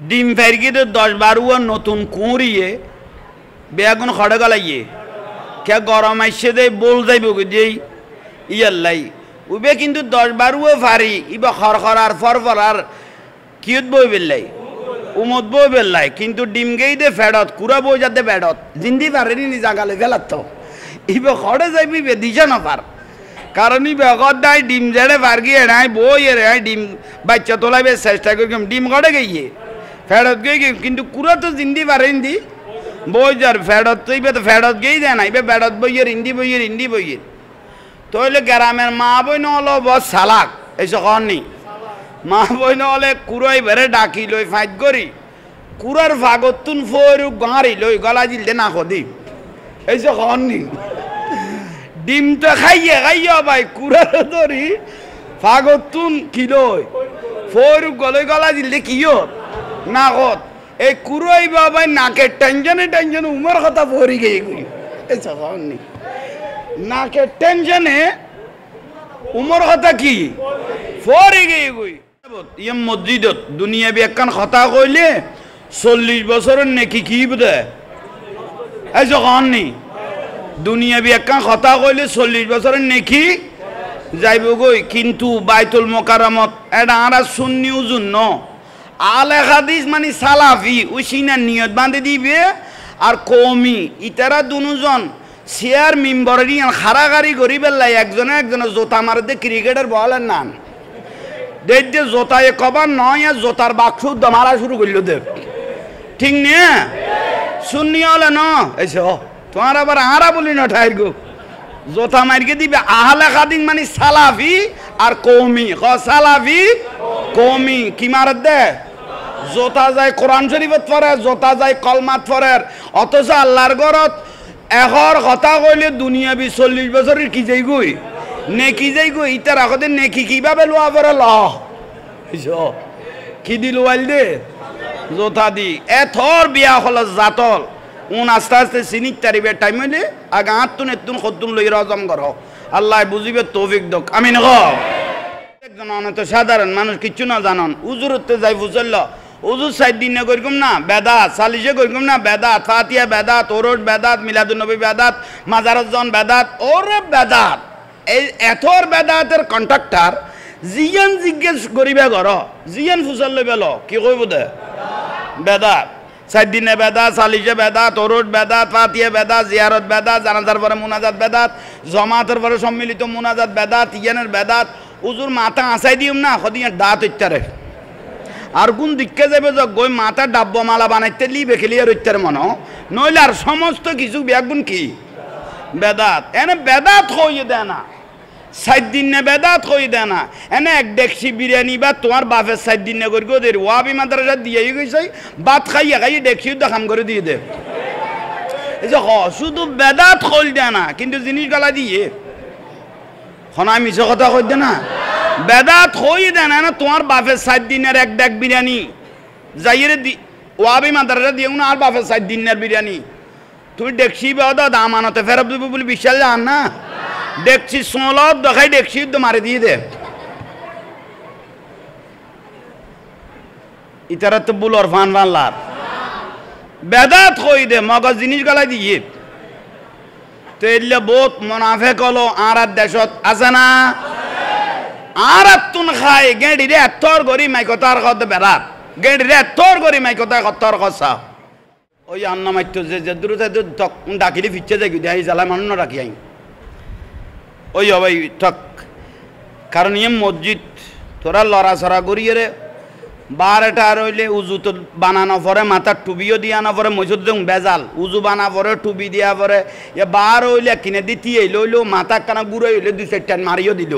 ডিম ফেরগি তো 10-12 নতুন কুঁড়িয়ে বেগুন খড়ে গলাইয়ে কে গরম আইসে দে বল যাইব যেই ইয়াল্লাই উবে কিন্তু 10-12 ফারি ইবা খরখরার ফরফরার কিয়ত বই বেল্লাই উমত বই বেল্লাই কিন্তু ডিম গেই দে ফেডত কুড়া বই যাতে ফেডত জিন্দি পারেনি নি জাগালে ফেলাত তো ইবা খড়ে যাইবি বে দিশা না পার কারণ ই বেগত দাই ডিম জেড়ে পার গিয়ে নাই বই এর ডিম বাচ্চা তোলাইবে চেষ্টা করি ডিম খড়ে গিয়ে ফেডত গই কিন্তু কুড়া তো জিন্দি পারেন দি বই যার ফেডত তো ইবে তো ফেডত গেই দেয় না ইবে ফেডত বইয়ের ইন্দি বইয়ের তইলে গ্রামের মা বই নহলো বস সালাক এইসব কননি মা বই নহলে কুড়াই বেড়ে ডাকি লই ফাইট করি কুড়ার ফাগতুন ফরু গাঁড়ি লই গলা জিলতে না খদি এইসব কননি ডিমটা খাইয়ে ভাই কুড়ার ধরি ফাগতুন কিলোই ফরু গলে গলা জিলতে কিয় না কত এই কুড়াই বাবাই নাকের টেনশনে উমর কথা পড়ি গিয়ে গুই এইসব কননি নাকের টেনশনে উমর কথা কি পড়ি গিয়ে গুই ইয়ে মসজিদত দুনিয়া একখান কথা কইলে 40 বছরের নেকি কি বুঝে এই যখন নি দুনিয়া একখান কথা কইলে 40 বছরের নেকি যাইব গই কিন্তু বাইতুল মোকাররমত এটা আরা সুন্নি উজুন ন আলে হাদিস মানে সালাফি উসিনা নিয়ত বাঁধে দিবে আর কওমি ইতারা দুজন চেয়ার মেম্বারি খাড়াগাড়ি করি বেলাই একজনে জোতা মারে দে ক্রিকেটের বলের নাম দেখতে জোতায় কবার নয় জোতার বাক্স মারা শুরু করল দে ঠিক নে শুনি হলে ন এসে তোমার আবার আরা বলি না ঠাইর গো জোতা মারিকে দিবে আহলে খাদিন মানে সালাফি আর কওমি সালাফি কওমি কি মারে দে জোতা যায় কোরআন শরীফত পড়ে জোতা যায় কলমাত পড়ে অথচ আল্লাহর ঘরত এখর কথা কইলে দুনিয়াবি 40 বছরের কি যাই গই নেকি যাই গই ইতার আগতে নেকি কিভাবে লোয়া পরে ল কি দি লোয়াইল দে জোতা দি এথর বিয়া হল জাতল আস্তে আস্তে চিনিত তারিবে টাইম হইলে আগে আত্তুন এত্তুন খতুন লই রজম কর আল্লাহ বুঝিবে তৌফিক দক আমি নগ একজন অনত সাধারণ মানুষ কিচ্ছু না জানন উজুরতে যাই বুঝল উজুর 7 দিন করিম না বেদাত সালিশে করিম না বেদাত ফাতিহা বেদাত ওরস বেদাত মিলাদুন নবী বেদাত মাজারজন বেদাত ওরে বেদাত এই এথর বেদাতের কন্ট্রাক্টর জিয়ান জিজ্ঞেস করিবে ঘর জিয়ান ফুসল লই বেল কি কইব দে বেদাত 7 দিনে বেদাত সালিশে বেদাত ওরস বেদাত ফাতিহা বেদাত জিয়ারত বেদাত জানাজার পরে মুনাজাত বেদাত জমাতের পরে সম্মিলিত মুনাজাত বেদাত ইয়ানের বেদাত উজুর মাথা আসাই দিম না খদিয়া দাঁত ইত্যারে আর কোন দিকে যাবে গই মাথা ডাব্ব মালা বানাইতে লিবে খেলিয়ে রইতে মনো নইলে আর সমস্ত কিছু ব্যাগুন কি বেদাত এনে বেদাত হইয়ে দেয় না 7 দিন বেদাত হইয়ে দেয় না এনে এক ডেকসি বিরিয়ানি বা তোমার বাপের 7 দিন করি গো দের ওয়াবি মাদ্রাসা দিয়ে গেছে ভাত খাইয়ে ডেকসি দেখাম করে দিয়ে দে এই যে শুধু বেদাত হইল দেয় না কিন্তু জিনিস গলা দিয়ে খনা মিছে কথা কই দে না বেদাত হই দেয় না তোমার বাপের 7 দিনের এক ডেক বিরিয়ানি যাইরে ওয়াবি মাদ্রাসা দিয়ে না আর বাপের 7 দিনের বিরিয়ানি তুমি দেখছি বাদা দামানতে ফেরত দেব বলে বিশ্বাস জান না দেখছি সোলত দেখাই দেখছি তো মারি দিয়ে দে ইতারা তো বুলর ফান লার বেদাত হই দে মগজ জিনিস গলাই দিয়ে তো এলে বহুত মুনাফিক হলো আর দেশত আছে না আর তুন খাই গেঁড়ি রে এতর গরি মাইকতার কত বেড়াত গেঁড়ি রে এতর গরি মাইকতার কতর কসা ওই আন্না মাইতো যে দূর ডাকিলে ফিরছে যাই দেয় জ্বালায় মানুষ না ডাকি আই ওই ভাই ঠক কারণ ইয়ে মসজিদ তোরা লড়াছড়া করিয়ে রে 12টা আর হইলে উজু তো বানানো পরে মাথার টুবিও দিয়া না পরে মসজিদ যেমন বেজাল উজু বানা পরে টুবি দিয়া পরে এ 12 হইলে কিনে দিতি লইলো মাথা কানা গুঁড়ো হইলে 2-4 মারিও দিল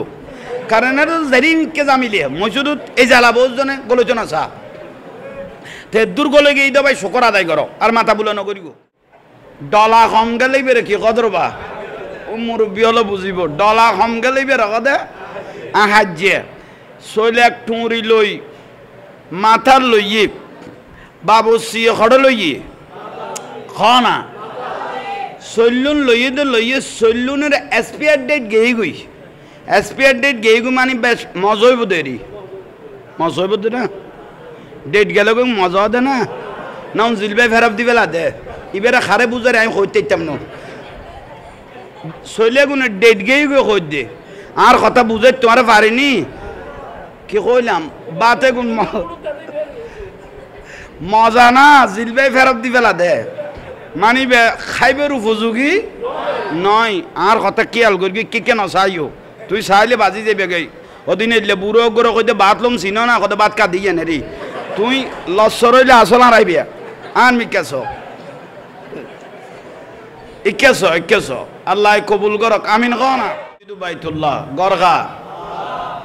কারণ জেরিনকে জামিলে মসজিদত এই জ্বালা বহুজনে গলোচনা চা তে দূর গলে গিয়ে দে ভাই শুকর আদায় করো আর মাথা বুলো নকরিব ডলা কম গেলেই বেরে কি কদরবা ও মুরব্বী হলো বুঝিব ডলা কম গেলেই বেরে কদে আহাজ্যে শৈলে এক টুঁড়ি লই মাথার লইয়ে বাবু সিয়ে খড় লইয়ে খনা শৈলুন লইয়ে শৈলুনের এক্সপায়ার ডেট গেই গই এক্সপায়ার ডেট গেই গু মানে বেশ মজইব দেরি মজইব দে না ডেট গেলে মজা দে না না জিলবাই ফেরত দিবে দে এবারে খারে বুঝারে আমি হইতে ইচ্ছাম না শৈলে গুণে ডেট গেই গিয়ে হই দে আর কথা বুঝে তোমার পারিনি কি কইলাম বাতে গুণ মজা না জিলবাই ফেরত দিবে দে মানিবে খাইবের উপযোগী নয় আর কথা কি আল করি কি কেন চাইও তুই চাইলে বাজি যাবে গই ওদিন এলে বুড়ো গরো কইতে বাত লম চিনো না কত বাত কা দিয়ে নে রে তুই লসর হইলে আসল হারাইবে আর মিকেছ ইকেছ আল্লাহ কবুল করক আমিন কও না বাইতুল্লাহ গরগা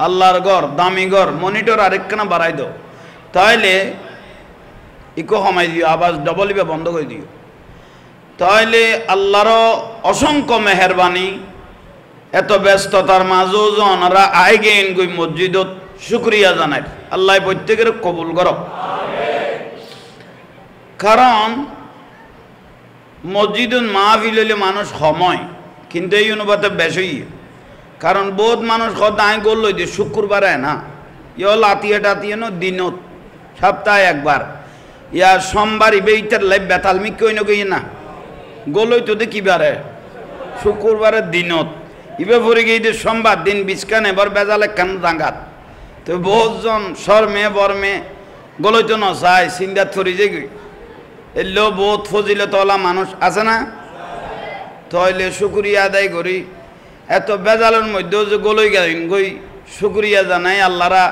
আল্লাহর ঘর দামি ঘর মনিটর আরেকখানা বাড়াই দাও তাইলে ইকো কমাই দিও আওয়াজ ডবল ইবে বন্ধ করে দিও তাইলে আল্লাহর অসংখ্য মেহেরবানি এত ব্যস্ততার মাঝেও জনরা আই গেন গই মসজিদত শুকরিয়া জানাই আল্লাহ প্রত্যেকের কবুল করক কারণ মসজিদুন মাহফিল হইলে মানুষ সময় কিন্তু এই অনুপাতে বেশি কারণ বহুত মানুষ কথা আই গোল লই দিয়ে শুক্রবারে না ইয় লাতিয়ে টাতিয়ে ন দিনত সপ্তাহে একবার ইয়া সোমবার ইবে ইটার লাইভ বেতালমি কই না গোলই তো দেখি বারে শুক্রবারের দিনত ইবে পরে গিয়ে সোমবার দিন বিছকান এবার বেজালে কান দাঙ্গাত তো বহুজন সর মেয়ে বর মেয়ে গোলই তো নচাই চিন্তাত ফরি যে গই এলো বহুত ফজিলে তোলা মানুষ আছে না তাইলে শুক্রিয়া আদায় করি এত বেজালের মধ্যেও যে গোলই গেলেন গই শুক্রিয়া জানাই আল্লাহরা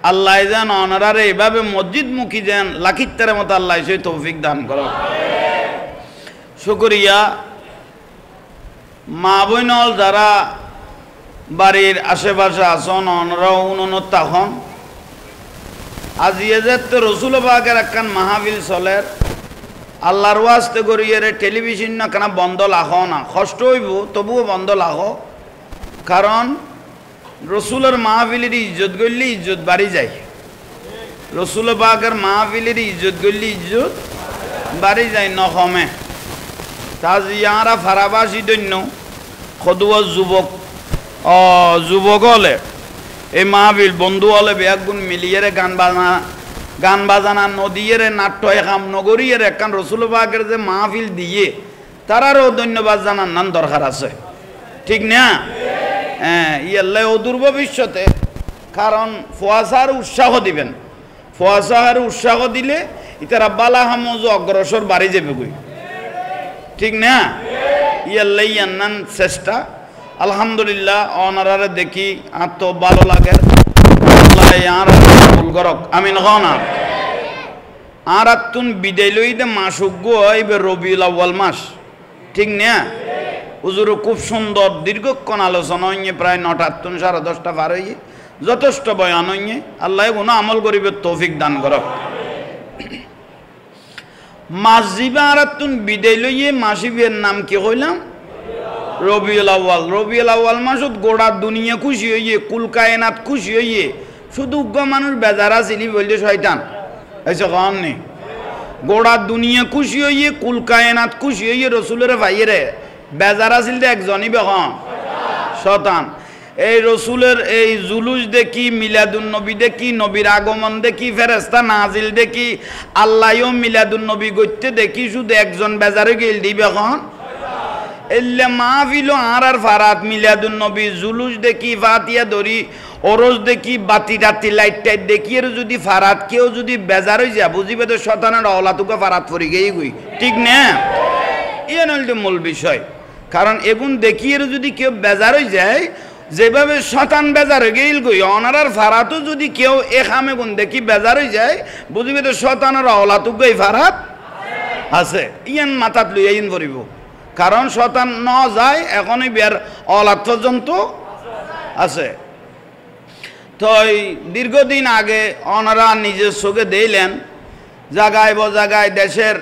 আল্লাহ যেন অনারারে এভাবে মসজিদ মুখী যেন লাখিত্তার মতো আল্লাহ সেই তৌফিক দান করো শুক্রিয়া মা বইনল যারা বাড়ির আশেপাশে আসন অনরাও উন্নত তখন আজি এদের তো রসুল বাগের একখান মাহফিল চলের আল্লাহর ওয়াস্তে করিয়ে টেলিভিশন না কেন বন্ধ লাখো না কষ্ট হইব তবুও বন্ধ লাখো কারণ রসুলের মাহফিলের ইজ্জত করলে ইজ্জত বাড়ি যায় রসুল বাগের মাহফিলের ইজ্জত করলে ইজ্জত বাড়ি যায় ন কমে তাজিয়ারা ফারাবাসী দৈন্য খদুয়া যুবক হলে এই মাহফিল বন্ধু হলে বেগুন মিলিয়ে গান বাজানা নদীয়ের নাট্য একাম নগরীর একখান রসুল বাগের যে মাহফিল দিয়ে তারারও ধন্যবাদ জানার নান দরকার আছে ঠিক না হ্যাঁ ইয়াল্লাই অদূর ভবিষ্যতে কারণ ফোয়াশার উৎসাহ দিবেন ফোয়াশার উৎসাহ দিলে ইতারা বালা হামজ অগ্রসর বাড়ি যাবে গই ঠিক না ইয়াল্লাই ইয়ান্নান চেষ্টা আলহামদুলিল্লাহ অনারারে দেখি আর তো ভালো লাগে আমিন না আর তুন বিদায় লই দে মাস উগ্বে রবিউল আউয়াল মাস ঠিক না হুজুর খুব সুন্দর দীর্ঘক্ষণ আলোচনা হইয়ে প্রায় 9টা তুন 10:30 পার হইয়ে যথেষ্ট বয়ান হইয়ে আল্লাহ কোনো আমল করিবে তৌফিক দান করক মাস জিবা আর তুন বিদায় লইয়ে মাসিবের নাম কি কইলাম রবিউল আউয়াল মাসত গোড়া দুনিয়া খুশি হইয়ে কুল কায়নাত খুশি হইয়ে শুধু উগ্র মানুষ বেজারা ছিলি বললে শয়তান এসে কম নেই গোড়া দুনিয়া খুশি হইয়ে কুল কায়নাত খুশি হইয়ে রসুলের ভাইয়েরে বেজারা ছিল একজনই বেখন শতান এই রসুলের এই জুলুস দেখি মিলাদুন নবী দেখি নবীর আগমন দেখি ফেরেস্তা নাজিল দেখি আল্লাহও মিলাদুন নবী গইতে দেখি শুধু একজন বেজারে গেল দিবে এখন এলে মাহফিল আর ফারাত মিলাদুন নবী জুলুস দেখি ফাতিয়া ধরি ওরস দেখি বাতি রাতি লাইট টাইট দেখি আর যদি ফারাত কেউ যদি বেজার হয়ে যায় বুঝিবে তো শতানের অলাতুকা ফারাত পরি গেই গই ঠিক না ইয়ে নইলে মূল বিষয় কারণ এগুন দেখি আর যদি কেউ বেজার হয়ে যায় যেভাবে শতান বেজার হয়ে গেল গই অনারার ফারাতও যদি কেউ এখামে গুণ দেখি বেজার হয়ে যায় বুঝিবে তো শতানের অলাতুকাই ফারাত আছে ইয়ান মাথাত লইয়া ইন পড়িব কারণ শতান ন যায় এখনই বিয়ার অলাত পর্যন্ত আছে তো দীর্ঘদিন আগে ওনারা নিজের চোখে দিলেন জায়গায় বজাগায় দেশের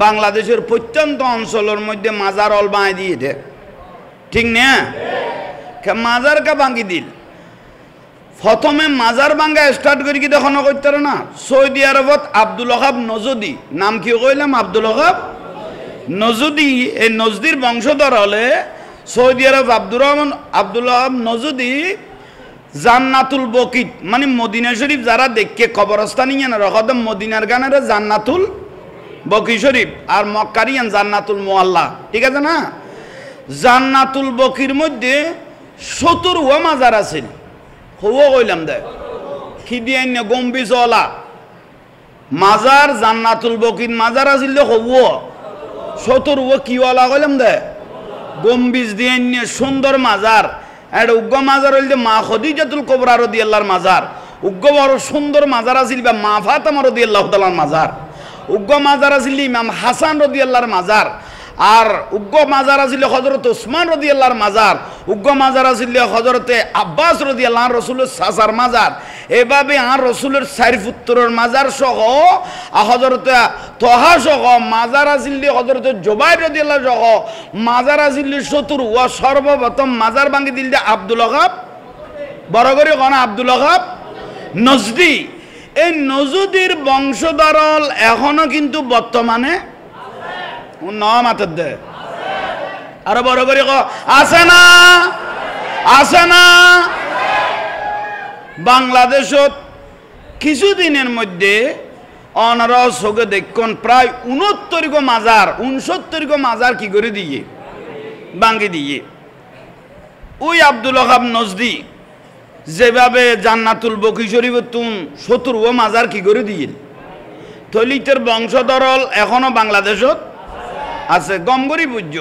বাংলাদেশের প্রত্যন্ত অঞ্চলের মধ্যে মাজার অল বাঁধ দিয়ে দে ঠিক না মাজার কা ভাঙ্গি দিল প্রথমে মাজার ভাঙ্গা স্টার্ট করি কি দেখানো করতে না সৌদি আরবত আব্দুল ওহাব নজদি নাম কি কইলাম আব্দুল ওহাব নজদি এই নজদির বংশধর হলে সৌদি আরব আব্দুল ওহাব নজদি জান্নাতুল বকিত মানে মদিনা শরীফ যারা দেখে কবরস্থান ইয়ান রকদম মদিনার গানের জান্নাতুল বকি শরীফ আর মক্কারিয়ান জান্নাতুল মুআল্লা ঠিক আছে না জান্নাতুল বকির মধ্যে 70 ওয়া মাজার আছে হওয়া কইলাম দে কি দিয়ে না গম্বিজওয়ালা মাজার জান্নাতুল বকির মাজার আছিল হওয়া 70 ওয়া কিওয়ালা কইলাম দে গম্বিজ দিয়ে না সুন্দর মাজার এটা উগ্র মাজার হইল মা খদিজাতুল কুবরা রাদিয়াল্লাহর মাজার উগ্র বড় সুন্দর মাজার আছিল বা মা ফাতেমা রাদিয়াল্লাহু তাআলার মাজার উগ্র মাজার আছিল ইমাম হাসান রাদিয়াল্লাহর মাজার আর উগ্র মাজার আছিল হযরত ওসমান রাদিয়াল্লাহর মাজার উগ্র মাজার আছিল হযরতে আব্বাস রাদিয়াল্লাহু রাসূলের সাসার মাজার এভাবে আর রাসূলের চার পুত্রের মাজার সহ হযরতে তোহা সহ মাজার আছিল হযরতে জুবাইর রাদিয়াল্লাহু সহ মাজার আছিল 70 ওয়া সর্বপ্রথম মাজার ভাঙি দিল আব্দুল ওয়াহাব বড় করে কোন আব্দুল ওয়াহাব নজদি এই নজদির বংশধরল এখনো কিন্তু বর্তমানে আছে আরো বড় করে আছে না আছে না বাংলাদেশত কিছুদিনের মধ্যে অনারসকে দেখুন প্রায় 69 মাজার 69 মাজার কি করে দিয়ে ভাঙ্গি দিয়ে ওই আব্দুল ওয়াহাব নজদি যেভাবে জান্নাতুল বকি শরীফের তুন 70 মাজার কি করে দিয়ে থলিতের বংশধরল এখনো বাংলাদেশত আছে গমগরি বুঝ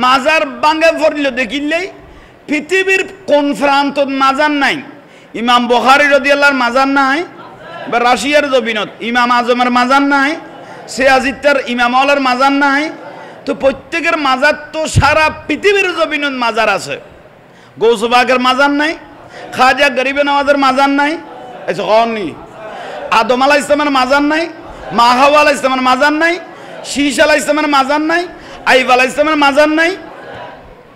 মাজার ভাঙ্গে পড়ল দেখিলেই পৃথিবীর কোন প্রান্তত মাজার নাই ইমাম বুখারী রাদিয়াল্লাহর মাজার নাই বা রাশিয়ার জমিনত ইমাম আজমের মাজার নাই সিরাজিত্তার ইমাম আলার মাজার নাই তো প্রত্যেকের মাজার তো সারা পৃথিবীর জমিনত মাজার আছে গৌসবাগের মাজার নাই খাজা গরিবে নওয়াজের মাজার নাই এসে কননি আদম আলাইহিস সালামের মাজার নাই মা হাওয়া আলাইহিস সালামের মাজার নাই শীশ আলাইহিস সালামের মাজার নাই আইব আলাইহিস সালামের মাজার নাই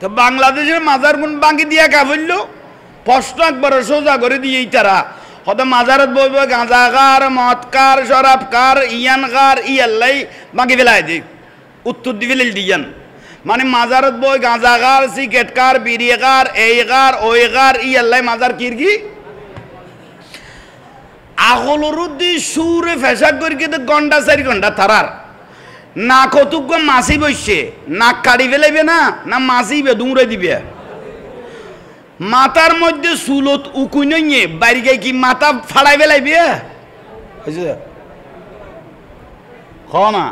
তো বাংলাদেশের মাজার গুণ বাঙ্গি দিয়া কা বললো প্রশ্ন একবার সোজা করে দিয়েই তারা হয়তো মাজারত বইব গাঁজাকার মদকার শরাবকার ইয়ানকার ইয়াল্লাই বাঙ্গি ফেলাই দিই উত্তর দিবে দিয়ান মানে মাজারত বই গাঁজাকার সিগারেটকার বিড়িকার এইকার ওইকার ইয়াল্লাই মাজার কিরকি আগলরুদ্দি সুরে ফেসাক করি কিন্তু ঘন্টা 4 ঘন্টা তারার না কতজ্ঞ মাছি বসছে নাক কাটি ফেলাইবে না না মাছিবে দুমড়ে দিবে মাথার মধ্যে চুলত উকুই নিয়ে বাড়ি গাই কি মাথা ফাড়াই ফেলাইবে না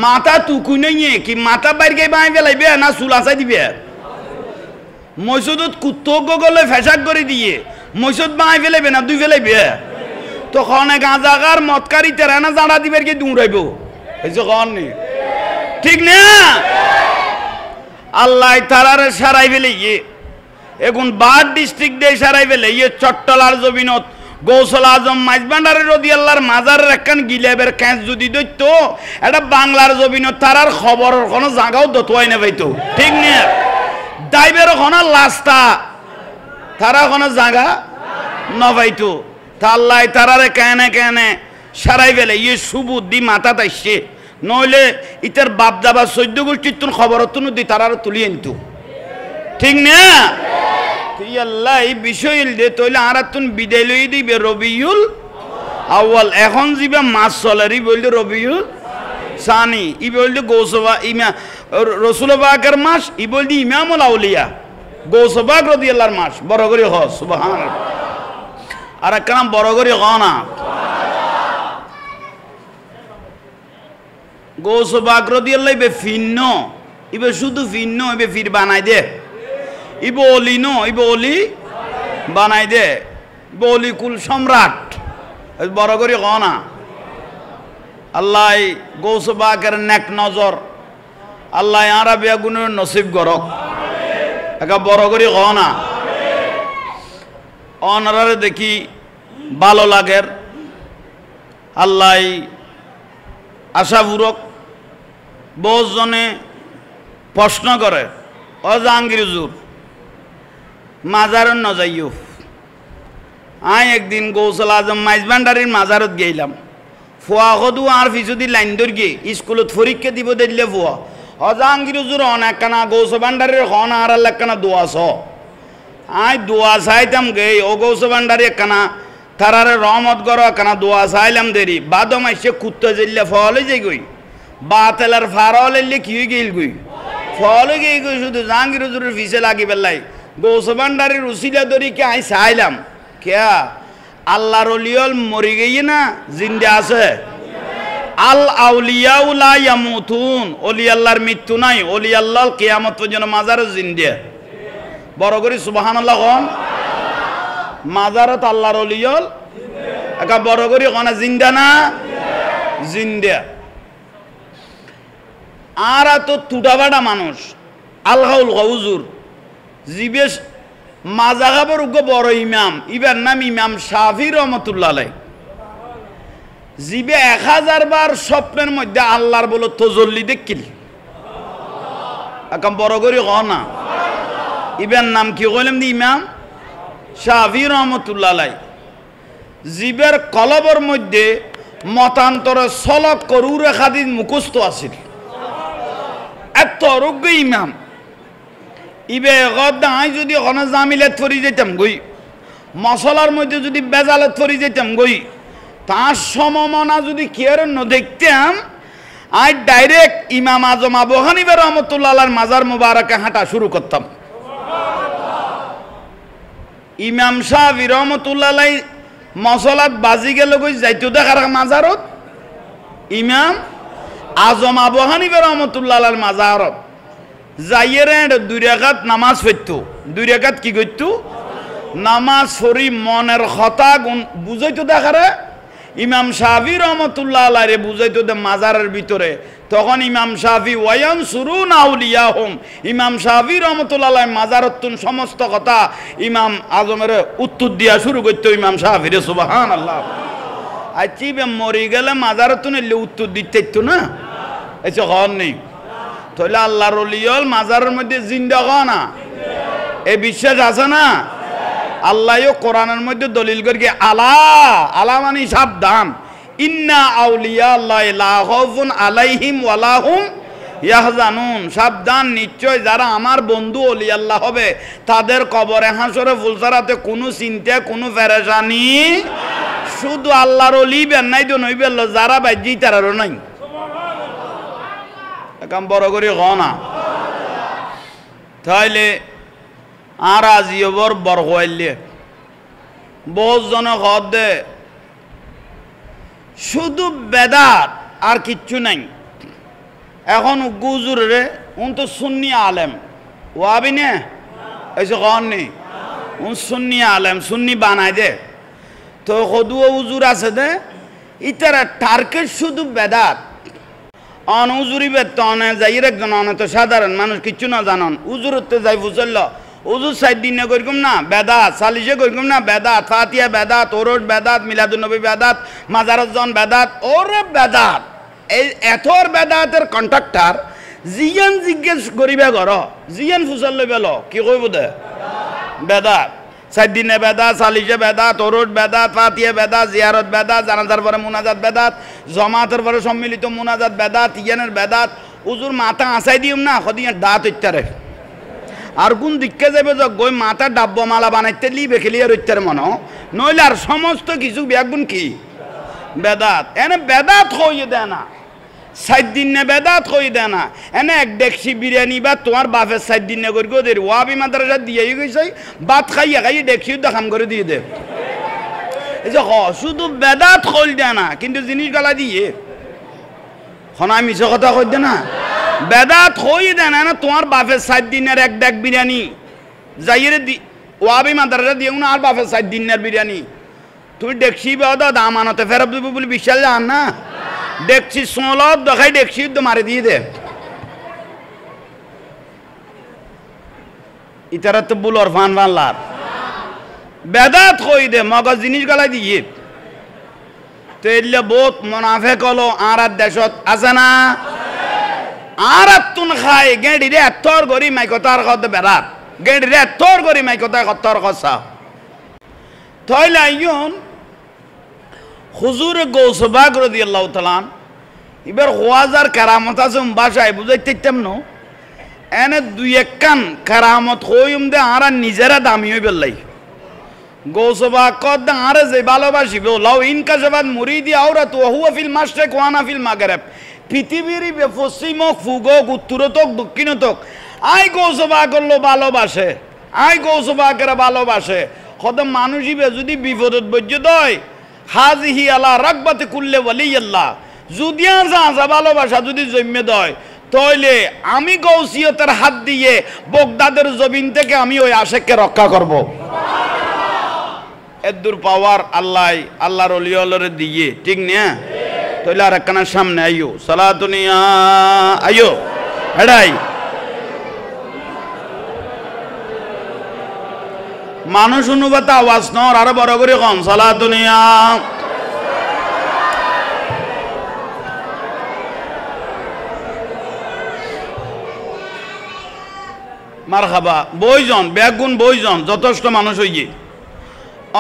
মাথা তুকুই নিয়ে কি মাথা বাড়ি গাই বাঁই ফেলাইবে না চুল আসাই দিবে মসজিদত কুত্তো গলে ফেসাক করে দিয়ে মসজিদ বাঁই ফেলাইবে না দুই ফেলাইবে তখন গাঁজাকার মদকারি তেরা না জানা দিবে কি দৌড়াইব ঠিক না আল্লাহ তারারে সারাই ফেলে গিয়ে এখন বাদ ডিস্ট্রিক্ট দিয়ে সারাই ফেলে ইয়ে চট্টলার জমিনত গৌসল আজম মাইজবান্ডারে রাদিয়াল্লাহর মাজারের একখান গিলেবের ক্যাঁচ যদি দইত এটা বাংলার জমিনত তারার খবরের কোনো জায়গাও দতোয়াই না পাইতো ঠিক না দাইবের কোনো লাস্তা তারা কোনো জায়গা না পাইতো তা আল্লাহ তারারে কেনে কেনে সারাই ফেলে ইয়ে সুবুদ্ধি মাথা তাইছে নইলে ইতার বাপ দাবা 14 গোষ্ঠীর তুন খবর তুন দি তারার তুলি আনতো ঠিক না আল্লাহ এই বিষয় দে তইলে আর তুন বিদায় লই দিবে রবিউল আউয়াল এখন জিবা মাস চলারি বলতে রবিউল সানি ই বলতে গৌসবা ইমা রাসূল পাকের মাস ই বলতে ইমামুল আউলিয়া গৌসবা রাদিয়াল্লাহর মাস বড় করে হ সুবহানাল্লাহ আর একখানা বড় করে হ না গৌসবাগ রাদিয়াল্লাহু ইবে ফিন্ন ইবে শুধু ফিন্ন ইবে ফির বানাই দে ইবে অলি নো ইবে অলি বানাই দে ইবে অলি কুল সম্রাট বড় করে ক না আল্লাহ গৌসবাগের নেক নজর আল্লাহ আরবি আগুনের নসিব গরক একা বড় করে ক না অনারে দেখি ভালো লাগের আল্লাহ আশাপুরক বহুজনে প্রশ্ন করে ও জাহাঙ্গীর হুজুর মাজারত নজাইও আই একদিন গৌসল আজম মাইজবান্ডারির মাজারত গেলাম ফুয়া সদু আর পিছুদি লাইন ধর গিয়ে স্কুলত পরীক্ষা দিব দিলে ফুয়া ও জাহাঙ্গীর হুজুর অনেক কানা গৌস বান্ডারের হন আর একখানা দোয়া ছ আই দোয়া চাইতাম গে ও গৌস ভান্ডারি একখানা তারারে রহমত গর একখানা দোয়া চাইলাম দেরি বাদম আইসে কুত্তা জিল্লে ফলে যাই গই বাতেলার ফারল এলে কি গেল গই ফলে গিয়ে গই শুধু জাহাঙ্গীর হুজুরের ফিসে লাগি বেলাই গৌস ভান্ডারির উসিলা ধরি কে আই চাইলাম কেয়া আল্লাহর অলিয়ল মরি গিয়ে না জিন্দা আছে আল আউলিয়াউ লা ইয়ামুতুন ওলি আল্লাহর মৃত্যু নাই ওলি আল্লাহ কিয়ামত পর্যন্ত মাজারে জিন্দা বড় করে সুবহানাল্লাহ কোন মাজারত আল্লাহর অলিয়ল একা বড় করে কোন জিন্দা না জিন্দা আর তো টুটাবাটা মানুষ আলহাউল হুজুর জিবেশ মাজাগাবর উগ্র বড় ইমাম ইবার নাম ইমাম শাফি রহমতুল্লাহ আলাইহি জিবে 1000 বার স্বপ্নের মধ্যে আল্লাহর বলো তজল্লি দেখিল একা বড় করে না ইবার নাম কি কইলাম দি ইমাম শাফি রহমতুল্লাহ আলাইহি জিবের কলবর মধ্যে মতান্তরে সলক করুরে হাদিস মুখস্থ আছিল এত অরোগ্য ইমাম ইবে গদাই যদি ওখানে জামিলাত ফরি যেতাম গই মশলার মধ্যে যদি বেজালত ফরি যেতাম গই তার সমমনা যদি কেয়ার ন দেখতাম আই ডাইরেক্ট ইমাম আজম আবু হানিফা রহমতুল্লাহ আলাইহির মাজার মুবারকে হাঁটা শুরু করতাম ইমাম শাফি রহমতুল্লাহ আলাইহি মশলাত বাজি গেল গই যাইতো দেখার মাজারত ইমাম আজম আবু হানিফা রহমতুল্লাহ আলাইহির মাজারত যাইয়েরে 2 রাকাত নামাজ পড়তো 2 রাকাত কি করতো নামাজ পড়ি মনের কথা বুঝাইতো দেখারে ইমাম শাফি রহমতুল্লাহ আলাইহি বুঝাইতো দে মাজারের ভিতরে তখন ইমাম শাফি ওয়ায়ান সুরুন আউলিয়াহুম ইমাম শাফি রহমতুল্লাহ আলাইহি মাজারতুন সমস্ত কথা ইমাম আজমের উত্তর দিয়া শুরু করতো ইমাম শাফি রে সুবহানাল্লাহ আচ্ছা বে মরি গেলে মাজারতুন এলে উত্তর দিতে না এসে হন নেই তাহলে আল্লাহর ওলিয়ল মাজারের মধ্যে জিন্দা না এই বিশ্বাস আছে না আল্লাহও কোরআনের মধ্যে দলিল করে আলা আলা মানে সাবধান ইন্না আউলিয়া আল্লাহ লা খাউফুন আলাইহিম ওয়ালা হুম ইয়াহজানুন সাবধান নিশ্চয় যারা আমার বন্ধু ওলি আল্লাহ হবে তাদের কবরে হাসরে ফুলসারাতে কোনো চিন্তা কোনো পেরেশানি শুধু আল্লাহর ওলি বেন নাই তো নই বেল যারা বাইজি তারারও নাই কাম বড় করে না তাইলে আর আজিবর বড় হইলে বহুত জনে হদ দে শুধু বেদাত আর কিচ্ছু নাই এখন গুজুর রে উন তো সুন্নি আলেম ওয়াবি নে এসে কন নেই উন সুন্নি আলেম সুন্নি বানাই দে তো সদু উজুর আছে দে ইতারা টার্কের শুধু বেদাত অন উজুরি বেতনে যাই একজন অনেক সাধারণ মানুষ কিচ্ছু না জানন উজুরতে যাই বুঝল উজুর সাইড দিন করিকুম না বেদাত সালিশে করিকুম না বেদাত ফাতিয়া বেদাত ওরস বেদাত মিলাদুন্নবী বেদাত মাজারজন বেদাত ওরে বেদাত এই এথর বেদাতের কন্ট্রাক্টর জিয়ান জিজ্ঞেস করিবে ঘর জিয়ান ফুসল লই বেল কি কইব দে বেদাত সাইড দিনে বেদাত সালিশে বেদাত ওরস বেদাত ফাতিয়া বেদাত জিয়ারত বেদাত জানাজার পরে মুনাজাত বেদাত জমাতের পরে সম্মিলিত মুনাজাত বেদাত ইয়ানের বেদাত উজুর মাথা আসাই দিম না সদিয়া দাঁত ইত্যারে আর কোন দিকে যাবে গই মাথা ডাব্ব মালা বানাইতে লিবে খেলি আর ইত্যার মনো নইলে আর সমস্ত কিছু ব্যাগুন কি বেদাত এনে বেদাত হইয়ে দেয় না সাইড দিন নে বেদাত হইয়ে দেয় না এনে এক ডেকসি বিরিয়ানি বা তোমার বাপের সাইড দিন নে করি দে ওয়াবি মাদ্রাসা দিয়ে গেছে ভাত খাইয়া খাইয়ে ডেকসি দেখাম করে দিয়ে দে এই যে শুধু বেদাত হইল দেয় না কিন্তু জিনিস গলা দিয়ে খনা মিছে কথা কই দে না বেদাত হই দেন না তোমার বাপের 7 দিনের এক ডাক বিরিয়ানি যাইরে ওয়াবি মাদ্রাসা দিও না আর বাপের 7 দিনের বিরিয়ানি তুই দেখছি বাদা দামানতে ফেরত দিব বলে বিশ্বাস জান না দেখছি সোলত দেখাই দেখছি তো মারি দিয়ে দে ইতারা তো বুলর ফান ফানলার বেদাত হই দে মগজ জিনিস গলা দিয়ে তো এলে বহুত মুনাফিক হলো আর দেশত আছে না আর তুন খাই গেঁড়ি রে তোর গরি মাইকতার কত বেড়াত গেঁড়ি রে তোর গরি মাইকতা কতর কসা তাইলে আইন হুজুর গৌসবাগ রাদিয়াল্লাহু তাআলা এবার ওয়াজার কারামত আছে ভাষায় বুঝাইতেম না এনে দুই এক কান কারামত হইম দে আরা নিজেরা দামি হই বেলাই গৌসবা কদ আরে যে ভালোবাসিবে লাউ ইনকাশাবাদ মুরিদি আওরাত ওয়া হুয়া ফিল মাশরিক ওয়া আনা ফিল মাগরিব পৃথিবীর পশ্চিম পূব উত্তর তক দক্ষিণ তক আই গৌসবা করলো ভালোবাসে আই গৌসবা করে ভালোবাসে কত মানুষই যদি বিপদত বজ্য দয় হাজিহি আলা রাগবাতে কুল্লে ওয়ালিয়াল্লাহ যদি যা ভালোবাসা যদি জন্মে দয় তাইলে আমি গৌসিয়তের হাত দিয়ে বগদাদের জমিন থেকে আমি ওই আশেককে রক্ষা করব এদুর পাওয়ার আল্লাহ আল্লাহর ওলিয়লরে দিয়ে ঠিক না তাইলে আর একখানার সামনে আইও সালাতুনিয়া আইও এড়াই মানুষ অনুবাদ আওয়াজ নর আরো বড় করে কন সালাতুনিয়া মারহাবা বইজন ব্যাগুন বইজন যথেষ্ট মানুষ হইয়ে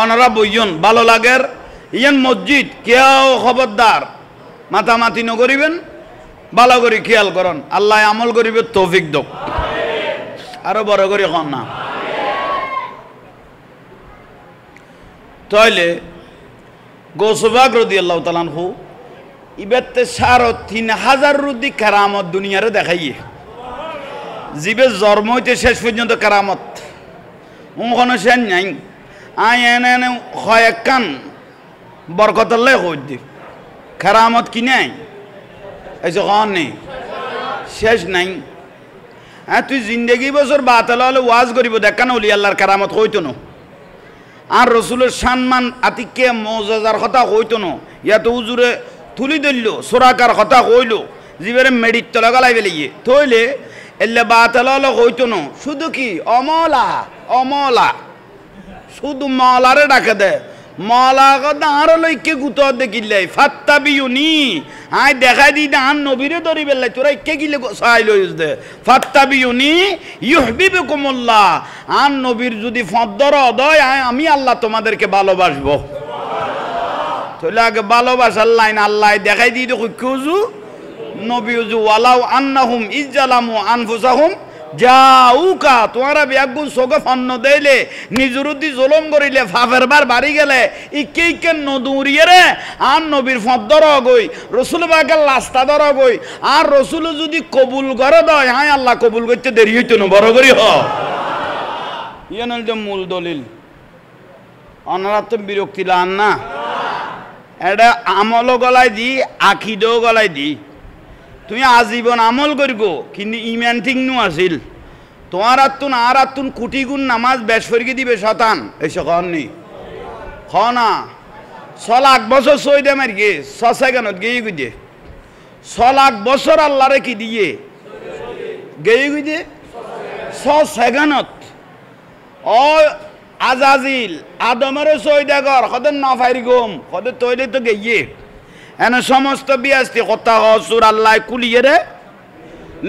অনারা বইজন ভালো লাগের ইয়ান মসজিদ কেউ খবরদার মাতামাতি নকরিবেন ভালো করে খেয়াল করন আল্লাহ আমল করিবে তৌফিক দক আরো বড় করে কন না তাইলে গৌসবাগ রাদিয়াল্লাহু তাআলা আনহু ইবাতে ৩,৫০০ রুদি কারামত দুনিয়ারে দেখাইয়ে জীবে জন্ম হইতে শেষ পর্যন্ত কারামত কোনো শেষ নাই আই এনে এনে হয় এক কান বরকতাল্লাই কই দি কারামত কি নাই এই যে কন নেই শেষ নাই হ্যাঁ তুই জিন্দগি বছর বাতালা হলে ওয়াজ করিব দেখ কেন ওলি আল্লাহর কারামত হইতো না আর রসুলের সম্মান আতিকে মৌজাজার কথা কইতো না ইয়াতে উজুরে তুলি দিল সোরাকার কথা কইল জীবের মেডিট তলা গালাই বেলিয়ে তইলে এলে বাতালা কইতো না শুধু কি অমলা অমলা শুধু মলারে ডাকে দে মলা কথা আরো লইকে গুত দেখিলে ফাত্তাবিউনি আই দেখাই দি আন নবীরে ধরি বেলাই তোরা কে গিলে সাই লইস দে ফাত্তাবিউনি ইউহিব্বুকুমুল্লাহ আন নবীর যদি ফদ্দর দয় আমি আল্লাহ তোমাদেরকে ভালোবাসবো তাহলে আগে ভালোবাসার লাইন আল্লাহ দেখাই দি দেখো কুজু নবী উজু ওয়ালাউ আন্নাহুম ইজ্জালামু আনফুসাহুম যাউকা তোমরা বেগুন সোগে ফন্ন দেইলে নিজুরুদ্দি জুলুম করিলে ফাফের বার বাড়ি গেলে ইকে নদুরিয়ে রে আর নবীর ফদ্দর গই রসুল বাগের লাস্তা ধর গই আর রসুল যদি কবুল করে দয় হ্যাঁ আল্লাহ কবুল করতে দেরি হইতো না বড় করি হ ইয়ে নল যে মূল দলিল অনারাত বিরক্তি লান না এটা আমলও গলায় দি আকিদও গলায় দি তুমি আজীবন আমল করব কিন্তু ইমান ঠিক নু আসিল তোমার আত্মন আর আত্মন কোটি গুণ নামাজ বেশ ফরিকে দিবে শতান এসে কন নি না ৬ লাখ বছর সই দে মার গে ৬ সেকেন্ডত গেয়ে গুজে ৬ লাখ বছর আল্লাহরে কি দিয়ে গেয়ে গুজে ৬ সেকেন্ডত ও আজাজিল আদমের সই দে গর কদের না ফাইরি গম কদের তৈরি তো গিয়ে এনে সমস্ত বিয়াস্তি কথা হসুর আল্লাহ কুলিয়ে রে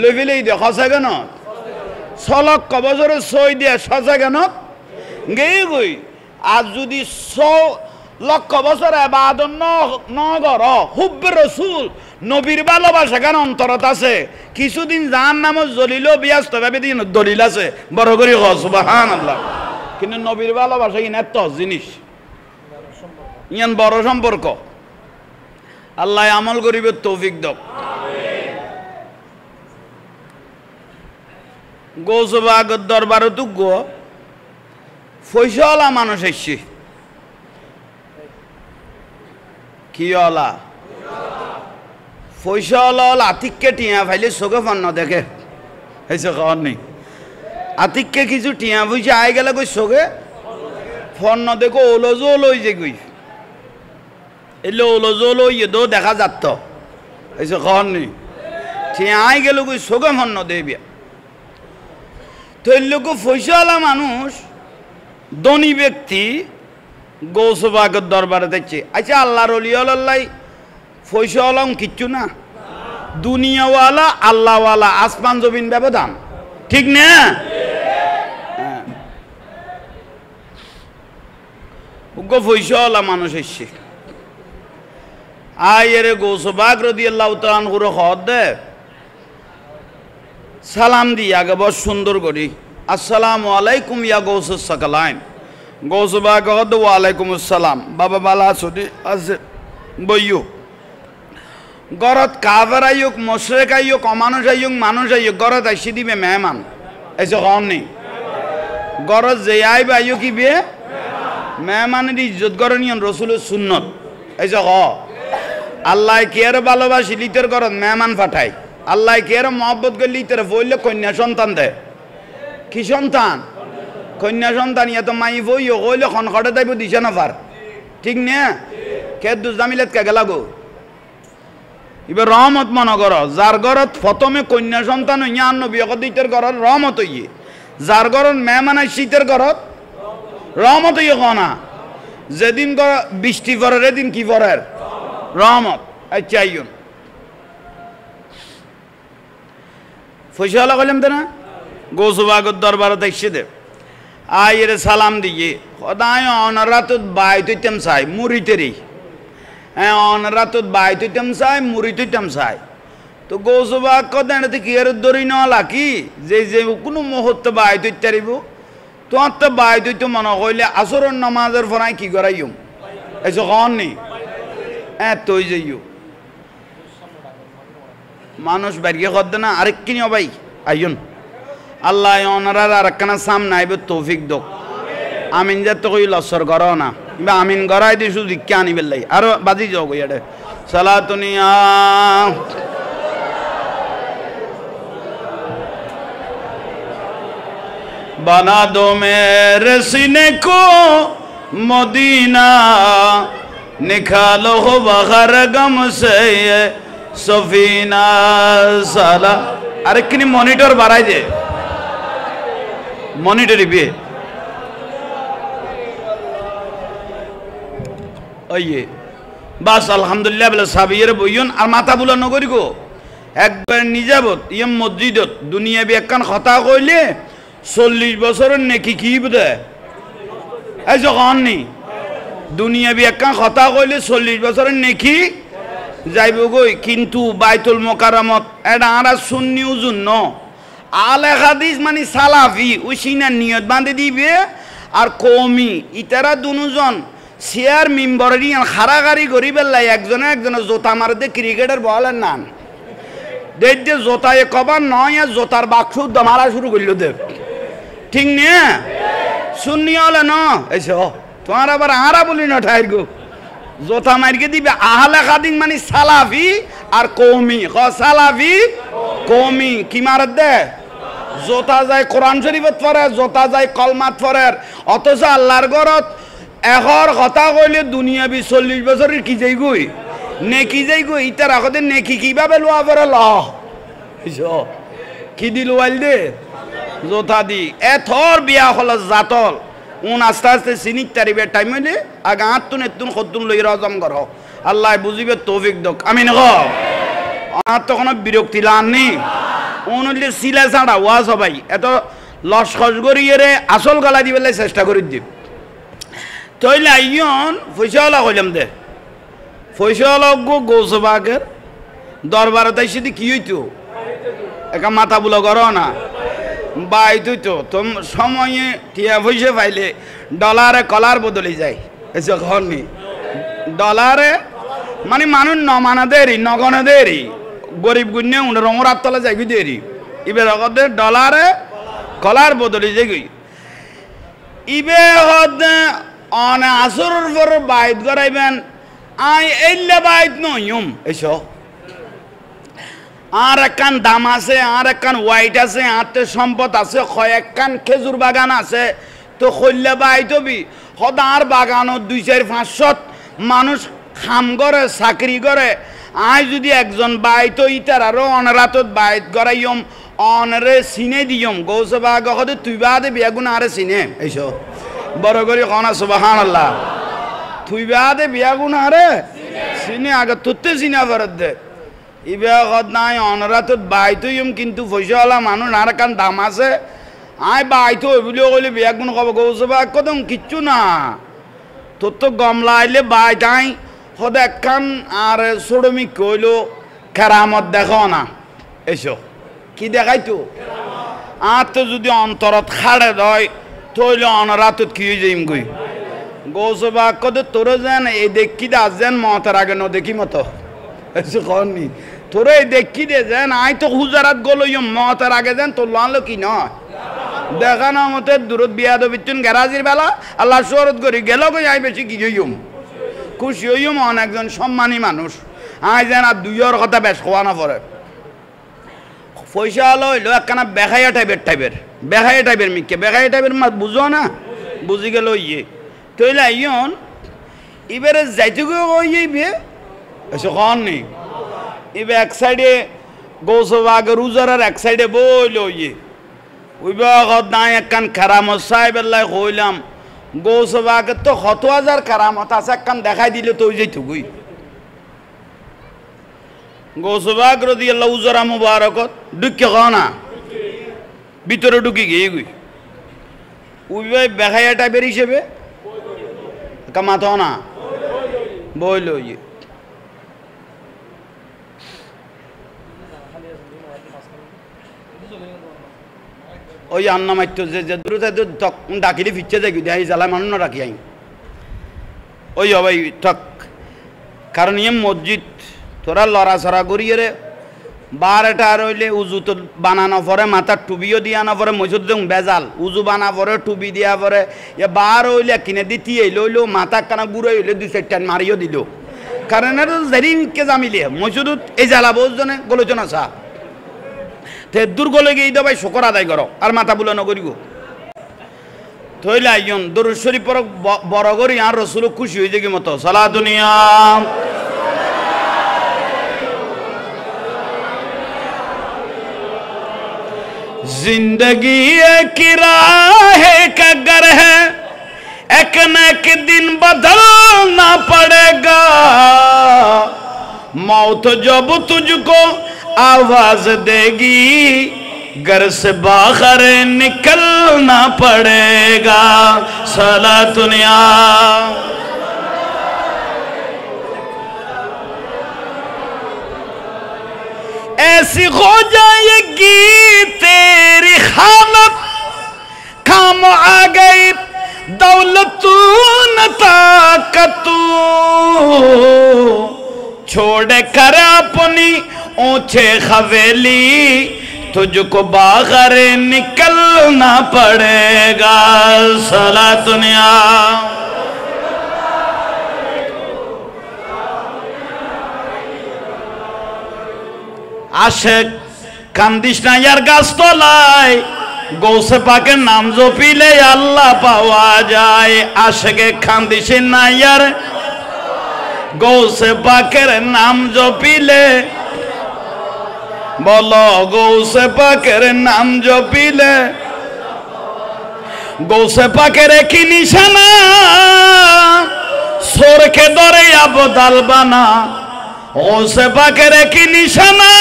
লেভিলেই দে খসে কেন ৬ লক্ষ বছরের সই দিয়ে সসে কেন গেয়ে গই আর যদি ১০০ লক্ষ বছর এবাদত নগর হুব্বে রসুল নবীর ভালোবাসা কেন অন্তরত আছে কিছুদিন যার নাম জলিল বিয়াস্ত ভাবে দিন দলিল আছে বড় করে সুবহানাল্লাহ কিন্তু নবীর ভালোবাসা ইন এত জিনিস ইয়ান বড় সম্পর্ক আল্লাহ আমল করিবে তৌফিক দক গৌসবাগর দরবারে তো গো ফৈসলা মানুষ এসছে কি অলা ফৈসলা আতিককে টিয়া ফাইলে চোখে ফন্ন দেখে হয়েছে খাওয়ার নেই আতিককে কিছু টিয়া ফুইছে আই গেলে কই চোখে ফন্ন দেখো ওলজো লই যে গই এলে ওলজো ইয়ে দো দেখা যাত হয়েছে খাওয়ার নেই টিয়া আই গেল কই চোখে ফন্ন দেবিয়া তো এর লোক ফৈসলা মানুষ ধনী ব্যক্তি গৌসবাগর দরবারে দেখছে আচ্ছা আল্লাহর অলিয়াল্লাহ ফৈসলম কিচ্ছু না দুনিয়াওয়ালা আল্লাহওয়ালা আসমান জমিন ব্যবধান ঠিক না ফৈসলা মানুষ এসছে আয় রে গৌসবাগ রাদিয়াল্লাহু তাআলা আনহু হদ দে সালাম দিই আগে বস সুন্দর করি আসসালামু আলাইকুম ইয়া গৌসুস সাকালাইন গৌসুবা গদ ওয়ালাইকুম আসসালাম বাবা বালা আছি আছে বইয়ো গরত কাফের আইয়ুক মুশরিক আইয়ুক মানুষ আইয়ুক গরত আইসি দিবে মেহমান এসে কম নেই গরত যে আইবে আইয়ুক কি বে মেহমানের ইজ্জত করে নিয়ন রসুলের সুন্নত এসে হ আল্লাহ কেয়ার ভালোবাসি লিতের গরত মেহমান পাঠায় আল্লাহ কেয়ার মহব্বত করে লিতের বললে কন্যা সন্তান দেয় কি সন্তান কন্যা সন্তান ইয়া তো মাই বইও কইলে খনখড়ে দাইব দিছে না পার ঠিক নে কে দুজামিলত কে গেলাগো এবার রহমত মনে করো যার ঘরত প্রথমে কন্যা সন্তান হইয়া নবী দিতের ঘরত রহমত হইয়ে যার ঘরত মেহমান শীতের ঘরত রহমত হইয়ে কনা যেদিন বৃষ্টি পরের এদিন কি পরের রহমত চাইন ফসলা কইলাম তো না গৌসুবাগর দরবারত এসে দে আয়ের সালাম দিয়ে সদায় অনরাতত বাই তৈতাম চাই মুড়িতেরই হ্যাঁ অনরাতত বাই তৈতাম চাই মুড়ি তৈতাম চাই তো গৌসুবাগ কদাতে কি এর দড়ি নলা কি যে যে কোনো মুহূর্তে বাই তৈতারিব তোমার তো বাই তৈতো মনে কইলে আসরের নামাজের ফরাই কি করাইম এসে কন নেই হ্যাঁ তৈ যাইও মানুষ বাড়িয়ে কর দে না আরেক কিনিও ভাই আইন আল্লাহ অনারার আর একখানা সামনে আইবে তৌফিক দোক আমিন যে তো কই লসর করো না কিংবা আমিন গড়াই দিছু দিকে আনি বেলাই আর বাজি যাও গই এটা সালাতুনিয়া बना दो मेरे सीने को मदीना निकालो हो बगैर गम से ये सफीना साला अरे किन्हीं मॉनिटर बाराई दे मॉनिटर भी आइए बस अल्हम्दुलिल्लाह बिल साबियर बुयन और माता बुला नगरी को एक बार निजाबत ये मस्जिदत दुनिया भी एक कान खता कोइले 40 বছরের নেকি কি বদে এই যখন নি দুনিয়া বি একটা কথা কইলে 40 বছরের নেকি যাইব গই কিন্তু বাইতুল মুকাররমত এটা আরা সুন্নিও জন্য আলে হাদিস মানে সালাফি উসিনা নিয়ত বাঁধে দিবে আর কওমি ইতারা দুজন শেয়ার মেম্বারই খারাগারি করি বেলাই একজনে জোতা মারে দে ক্রিকেটের বলের নাম দেখতে জোতায় কবার নয় জোতার বাক্স মারা শুরু করল দে ঠিক নে শুননি হলে ন এসো তোমার আবার আরা বলি না ঠাইর গো জোতা মারকে দিবে আহলে হাদিস মানে সালাফি আর কওমি সালাফি কওমি কি মারত দে জোতা যায় কোরআন শরীফত পড়ে জোতা যায় কলমাত পড়ে অথচ আল্লাহর ঘরত এখর কথা কইলে দুনিয়া বি 40 বছরের কি যাই গই নেকি যাই গই ইতার আগতে নেকি কিভাবে লোয়া পড়ে ল এসো কি দিল ওয়াইল দে জোতা দি এথর বিয়া হল জাতল উন আস্তে আস্তে চিনিত তারিবে টাইম হইলে আগে আত্তুন এত্তুন খতুন লই রজম করো আল্লাহ বুঝিবে তৌফিক দক আমিন গ আর তো কোনো বিরক্তি লাননি উন হইলে সিলা ছাড়া ওয়া সবাই এত লসখস করিয়ে রে আসল গলা দিবেলে চেষ্টা করি দিব তইলে আইয়ন ফয়সালা কইলাম দে ফয়সালা গো গৌসবাগের দরবারে তাইছে দি কি হইতো একা মাথা বুলা করো না বাই তুই তো তোম সময়ে টিয়া পয়সা পাইলে ডলারে কলার বদলে যায় এসে ঘরনি ডলারে মানে মানুষ নমানা দেরি নগনে দেরি গরিব গুণে উনি রঙরাত তলা যাই দেরি ইবে হদে ডলারে কলার বদলে যাই গই ইবে হদে অনে আসরের পর বাইত করাইবেন আই এল্লে বাইত নইম এসো আর একখান দাম আছে আর একখান হোয়াইট আছে আতে সম্পদ আছে কয়েকখান খেজুর বাগান আছে তো খল্লে বাইতবি সদার বাগানত 2-4-500 মানুষ খাম করে চাকরি করে আই যদি একজন বাইত ইতার আরো অনরাতত বাইত গড়াইম অনরে চিনে দিয়ম গৌসবাগ হদে তুই বাদে বিয়াগুন আরে চিনে এইসো বড় করে কনা সুবহানাল্লাহ তুই বাদে বিয়াগুন আরে চিনে আগে তুতে চিনা পারত দে ইবে কত নাই অনরাতত বাইতইম কিন্তু পয়সাওয়ালা মানুষ আর কান দাম আছে আই বাইতো বুলিও কইলে বিয়াগুন কব গৌসবাগ কদম কিচ্ছু না তোর তো গমলা আইলে বাইতাই সদা একখান আর সোডমি কইলো কেরামত দেখো না এসো কি দেখাইতো আর তো যদি অন্তরত খাড়ে দয় তৈলে অনরাতত কি হয়ে যাইম গই গৌসবা কদ তোর যেন এই দেখি দে যেন মতের আগে ন দেখি মতো এসে কননি তোর এই দেখি দে যেন আই তো হুজারাত গলইম মতের আগে যেন তোর লানলো কি নয় দেখা না মতে দূরত বিয়া দবিতুন গ্যারাজির বেলা আল্লাহ শরৎ করি গেল কই আই বেশি কি হইম খুশি হইম অনেকজন সম্মানী মানুষ আই যেন আর দুইয়ের কথা বেশ খোয়া না পড়ে পয়সা হলো হইলো একখানা বেখাইয়া টাইপের মিকে বেখাইয়া টাইপের মাছ বুঝো না বুঝি গেল ইয়ে তৈলে ইয়ন এবারে যাইতে ইয়ে এসে কন নেই এবার এক সাইডে গৌসবাগের উজারার এক সাইডে বইল ইয়ে ওই বাগত নাই একখান খারামত সাহেব আল্লাহ কইলাম গৌসবাগের তো 100,000 খারামত আছে একখান দেখাই দিলে তো ওই যাইতো গুই গৌসবাগ রাদিয়াল্লাহু উজরা মুবারকত ঢুকে না ভিতরে ঢুকে গিয়ে গুই ওই বেখাইয়া টাইপের হিসেবে কামাতো না বইল ইয়ে ওই আন্না মাইতো যে দূরে ডাকিলে ফিরছে যাই দেয় জ্বালা মানুষ না ডাকি আই ওই ভাই তক কারণ ইয়ে মসজিদ তোরা লড়াছড়া করিয়ে রে 12টা রইলে উজু তো বানানো পরে মাথার টুবিও দিয়া না পরে মসজিদ বেজাল উজু বানা পরে টুবি দিয়া পরে এ 12 হইলে কিনে দিতি লইলো মাথা কানা গুঁড়ো হইলে 2-4 মারিও দিল কারণ এটা জেরিকে জামিলে মসজিদ এই জ্বালা বোঝনে গলোচনা চা তে দুর্গলে গিয়ে দে ভাই শুকর আদায় করো আর মাথা বুলানো করিব তৈলে আইন দরুদ শরীফ পর বড় করি আর রসুল খুশি হয়ে যাবে মতো সালা দুনিয়া जिंदगी एक राह का घर है एक न एक दिन बदलना पड़ेगा मौत जब तुझको आवाज देगी घर से बाहर निकलना पड़ेगा सला दुनिया ऐसी हो जाएगी तेरी हालत काम आ गई दौलत न ताकत छोड़ कर अपनी ऊंचे हवेली तुझको बाहर निकलना पड़ेगा सला दुनिया आशिक কান্দিস না यार গাছ তলায় গৌসে পাকের নাম জপিলে আল্লাহ পাওয়া যায় আশিকে কান্দিস না यार গৌসে পাকের নাম জপিলে বলো গৌসে পাকের নাম জপিলে গৌসে পাকের কি নিশানা সোরকে ধরে আবদাল বানা গৌসে পাকের কি নিশানা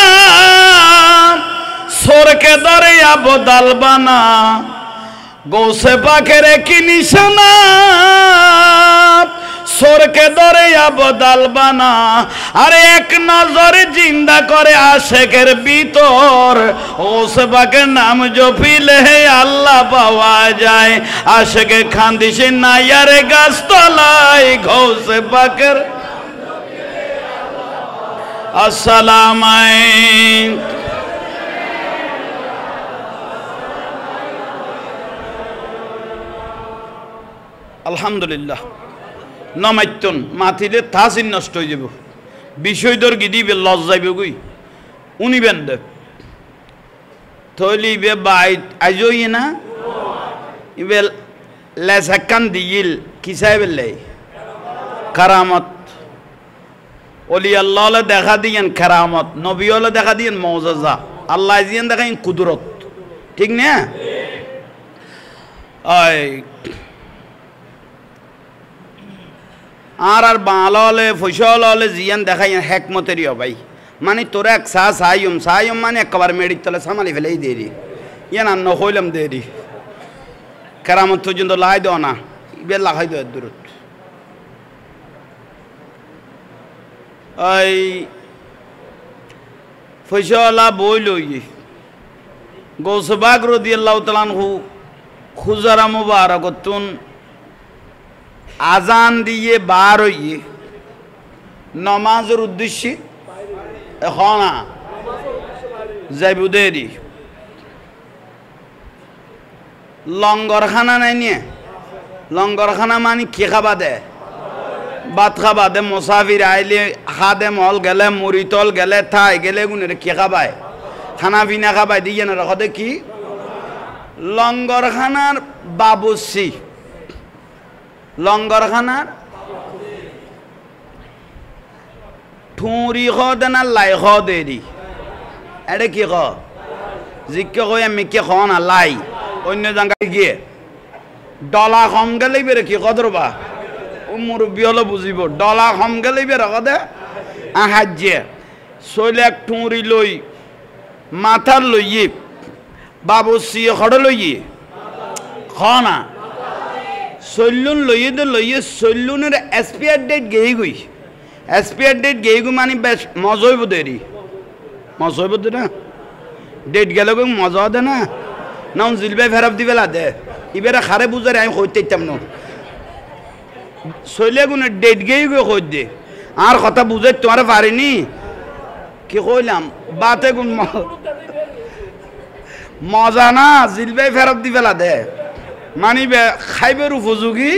সোরকে ধরে আবদাল বানা গৌসে পাকের কি নিশানা সোরকে ধরে আবদাল বানা আরে এক নজরে জিন্দা করে আশেকের ভিতর গৌসে পাকের নাম জপিলে আল্লাহ পাওয়া যায় আশেকে খান্দিস না ইয়ারে গাছ তলায় গৌসে পাকের আসসালামু আলাইকুম আলহামদুলিল্লাহ নমাইতন মাতিলে তাসিন নষ্ট হয়ে যাব বিষয় দর গিদিবে লজ যাইবে গুই উনিবেন দে থলিবে বাইত আজই না ইবে লেসাকান দিল কি সাহেবেলে কারামত ওলি আল্লাহ দেখা দিয়েন কারামত নবী ওলা দেখা দিয়েন মৌজাজা আল্লাহ জিয়েন দেখাইন কুদরত ঠিক না আই আর বাংলা হলে ফসল হলে জিয়ান দেখাই হেকমতেরই ভাই মানে তোরা এক সাইম মানে একবার মেডির তলে সামালি ফেলেই দেরি ইয়ান আর নহইলাম দেরি কেরামত পর্যন্ত লাই দেও না ইবে লাগাই দেওয়ার দূরত ওই ফসলা বই লই গৌসবাগ রাদিয়াল্লাহু তাআলা আনহু খুজারা মুবারাকাতুন আজান দিয়ে বার হইয়ে নমাজের উদ্দেশ্যে এখন যাইব দেরি লঙ্গরখানা নাই নিয়ে লঙ্গরখানা মানে কি খাবা দে ভাত খাবা দে মুসাফির আইলে খাদে মল গেলে মুড়িতল গেলে থাই গেলে গুণের কি খাবায় খানা পিনা খাবাই দিয়ে না রাখতে কি লঙ্গরখানার বাবুসি লঙ্গরখানার ঠুঁড়ি খ দে না লাই খ দে দি এটা কি খ জিকে কই আমি কে খ না লাই অন্য জায়গায় গিয়ে ডলা কম গেলেই বেরে কি কদরবা ও মুরব্বী হলো বুঝিব ডলা কম গেলেই বেরে কদে আহাজ্যে শৈলে এক ঠুঁড়ি লই মাথার লইয়ে বাবুসি খড় লইয়ে খ না সল্লুন লইয়ে তো লইয়ে সল্লুনের এক্সপায়ার ডেট গেই গই এক্সপায়ার ডেট গেই গু মানে বেশ মজা হইব দেরি মজা হইব দে না ডেট গেলে গো মজা দে না না জিলবাই ফেরত দিবে দে এবারে খারে বুঝারে আমি হইতে ইচ্ছাম না শৈলে গুণের ডেট গেই গো হই দে আর কথা বুঝাই তোমার পারিনি কি কইলাম বাতে গুণ মজা না জিলবাই ফেরত দিবে দে মানিবে খাইবের উপযোগী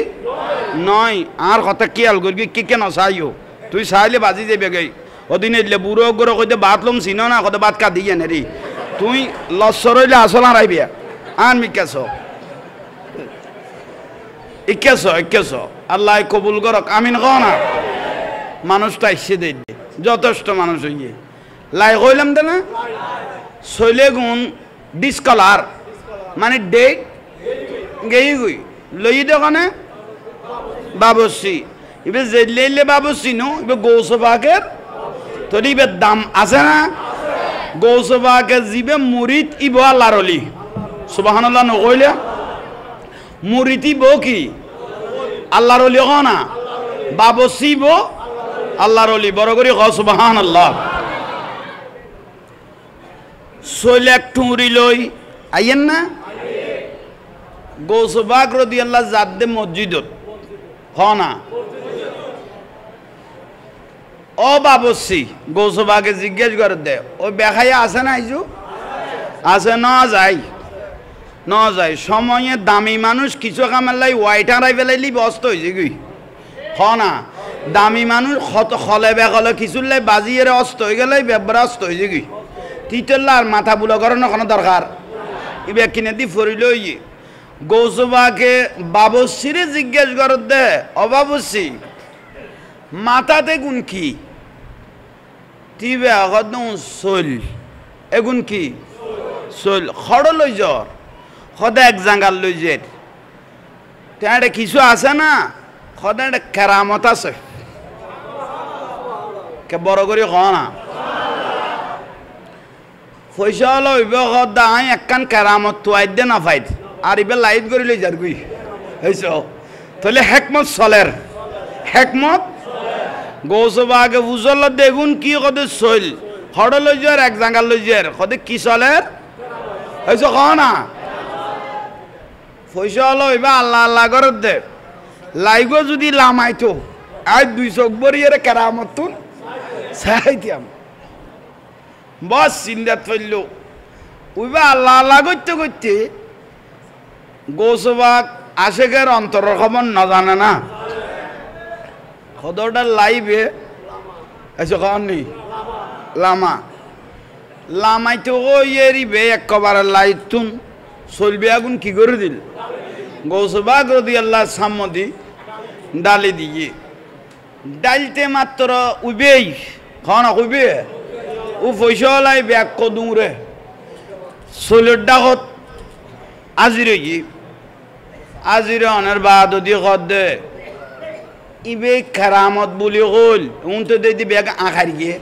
নয় আর কথা কি আল করবি কি কেন চাইও তুই চাইলে বাজি যাবে গাই ওদিন এলে বুড়ো গরো কইতে ভাত লম চিন না কত ভাত কা দিয়ে নে রে তুই লসর হইলে আসল হারাইবে আর মিকেছ ইকেছ আল্লাহ কবুল করক আমিন কও না মানুষটা এসে দে যথেষ্ট মানুষ হইয়ে লাই কইলাম দে না শৈলে গুণ ডিসকালার মানে ডেট গেই গই লই দোকানে বাবুসি এবার জেলে বাবুসি নো এবার গৌসবাগের তোর এবার দাম আছে না গৌসবাগের জিবে মুরিদ ইব আল্লাহর অলি সুবহানাল্লাহ নকইলে মুরিদ ইব কি আল্লাহর অলি হ না বাবুসি ইব আল্লাহর অলি বড় করে হ সুবহানাল্লাহ সইলে এক ঠুঁড়ি লই আইয়েন না গৌসবাগ রাদিয়াল্লাহ জাদ্দে মসজিদত হ না ও বাবুসি গৌসবাগে জিজ্ঞেস করে দে ওই বেখাইয়া আছে না আইজু আছে ন যাই সময়ে দামি মানুষ কিছু কামের লাই ওয়াইট হারাই ফেলাইলি বস্ত হয়েছে কি হ না দামি মানুষ খলে বেখলে কিছুর লাই বাজিয়ে অস্ত হয়ে গেলে বেবরা অস্ত হয়েছে কি তিতল্লা আর মাথা বুলো করানো কোনো দরকার এবার কিনে দি ফরিল গৌসবাকে বাবুসিরে জিজ্ঞেস কর দে অবাবুসি মাথাতে গুণ কি তিবে আগত চল এগুন কি চল খড় লই জ্বর সদা এক জাঙ্গাল লই যেত এটা কিছু আছে না সদা একটা কেরামত আছে কে বড় করে খ না পয়সা হলো সদা আই একখান কেরামত তো আইদে না ফাইদ আর এবার লাইট করে লই যার গুই হয়েছ তাহলে হেকমত চলের হেকমত গৌসবাগে বুঝল দেখুন কি কদে চল হড় লই যার এক জাঙ্গাল লই যার কদে কি চলের হয়েছ ক না পয়সা হলো এবার আল্লাহ আল্লাহ করে দে লাইগো যদি লামাইতো আজ 2 চোখ বরিয়ে কেরামত তুন চাইতাম বস চিন্তাত ফেলল ওইবা আল্লাহ আল্লাহ করতে করতে গৌসবাগ আশেকের অন্তরের খবর না জানে না খদরটা লাইবে এসে খাওয়ান নি লামাই তো এরিবে একবারে লাইট তুন চলবে আগুন কি করে দিল গৌসবাগ রাদিয়াল্লাহ সাম্মদি ডালি দিয়ে ডালতে মাত্র উবেই খাওয়া উবে ও পয়সা লাই ব্যাগ কদুরে চলের ডাকত আজিরে কি আজিরে অনের বাদ দিয়ে দে ইবে কেরামত বলি হল উন তো দি ব্যাগ আঁখার গিয়ে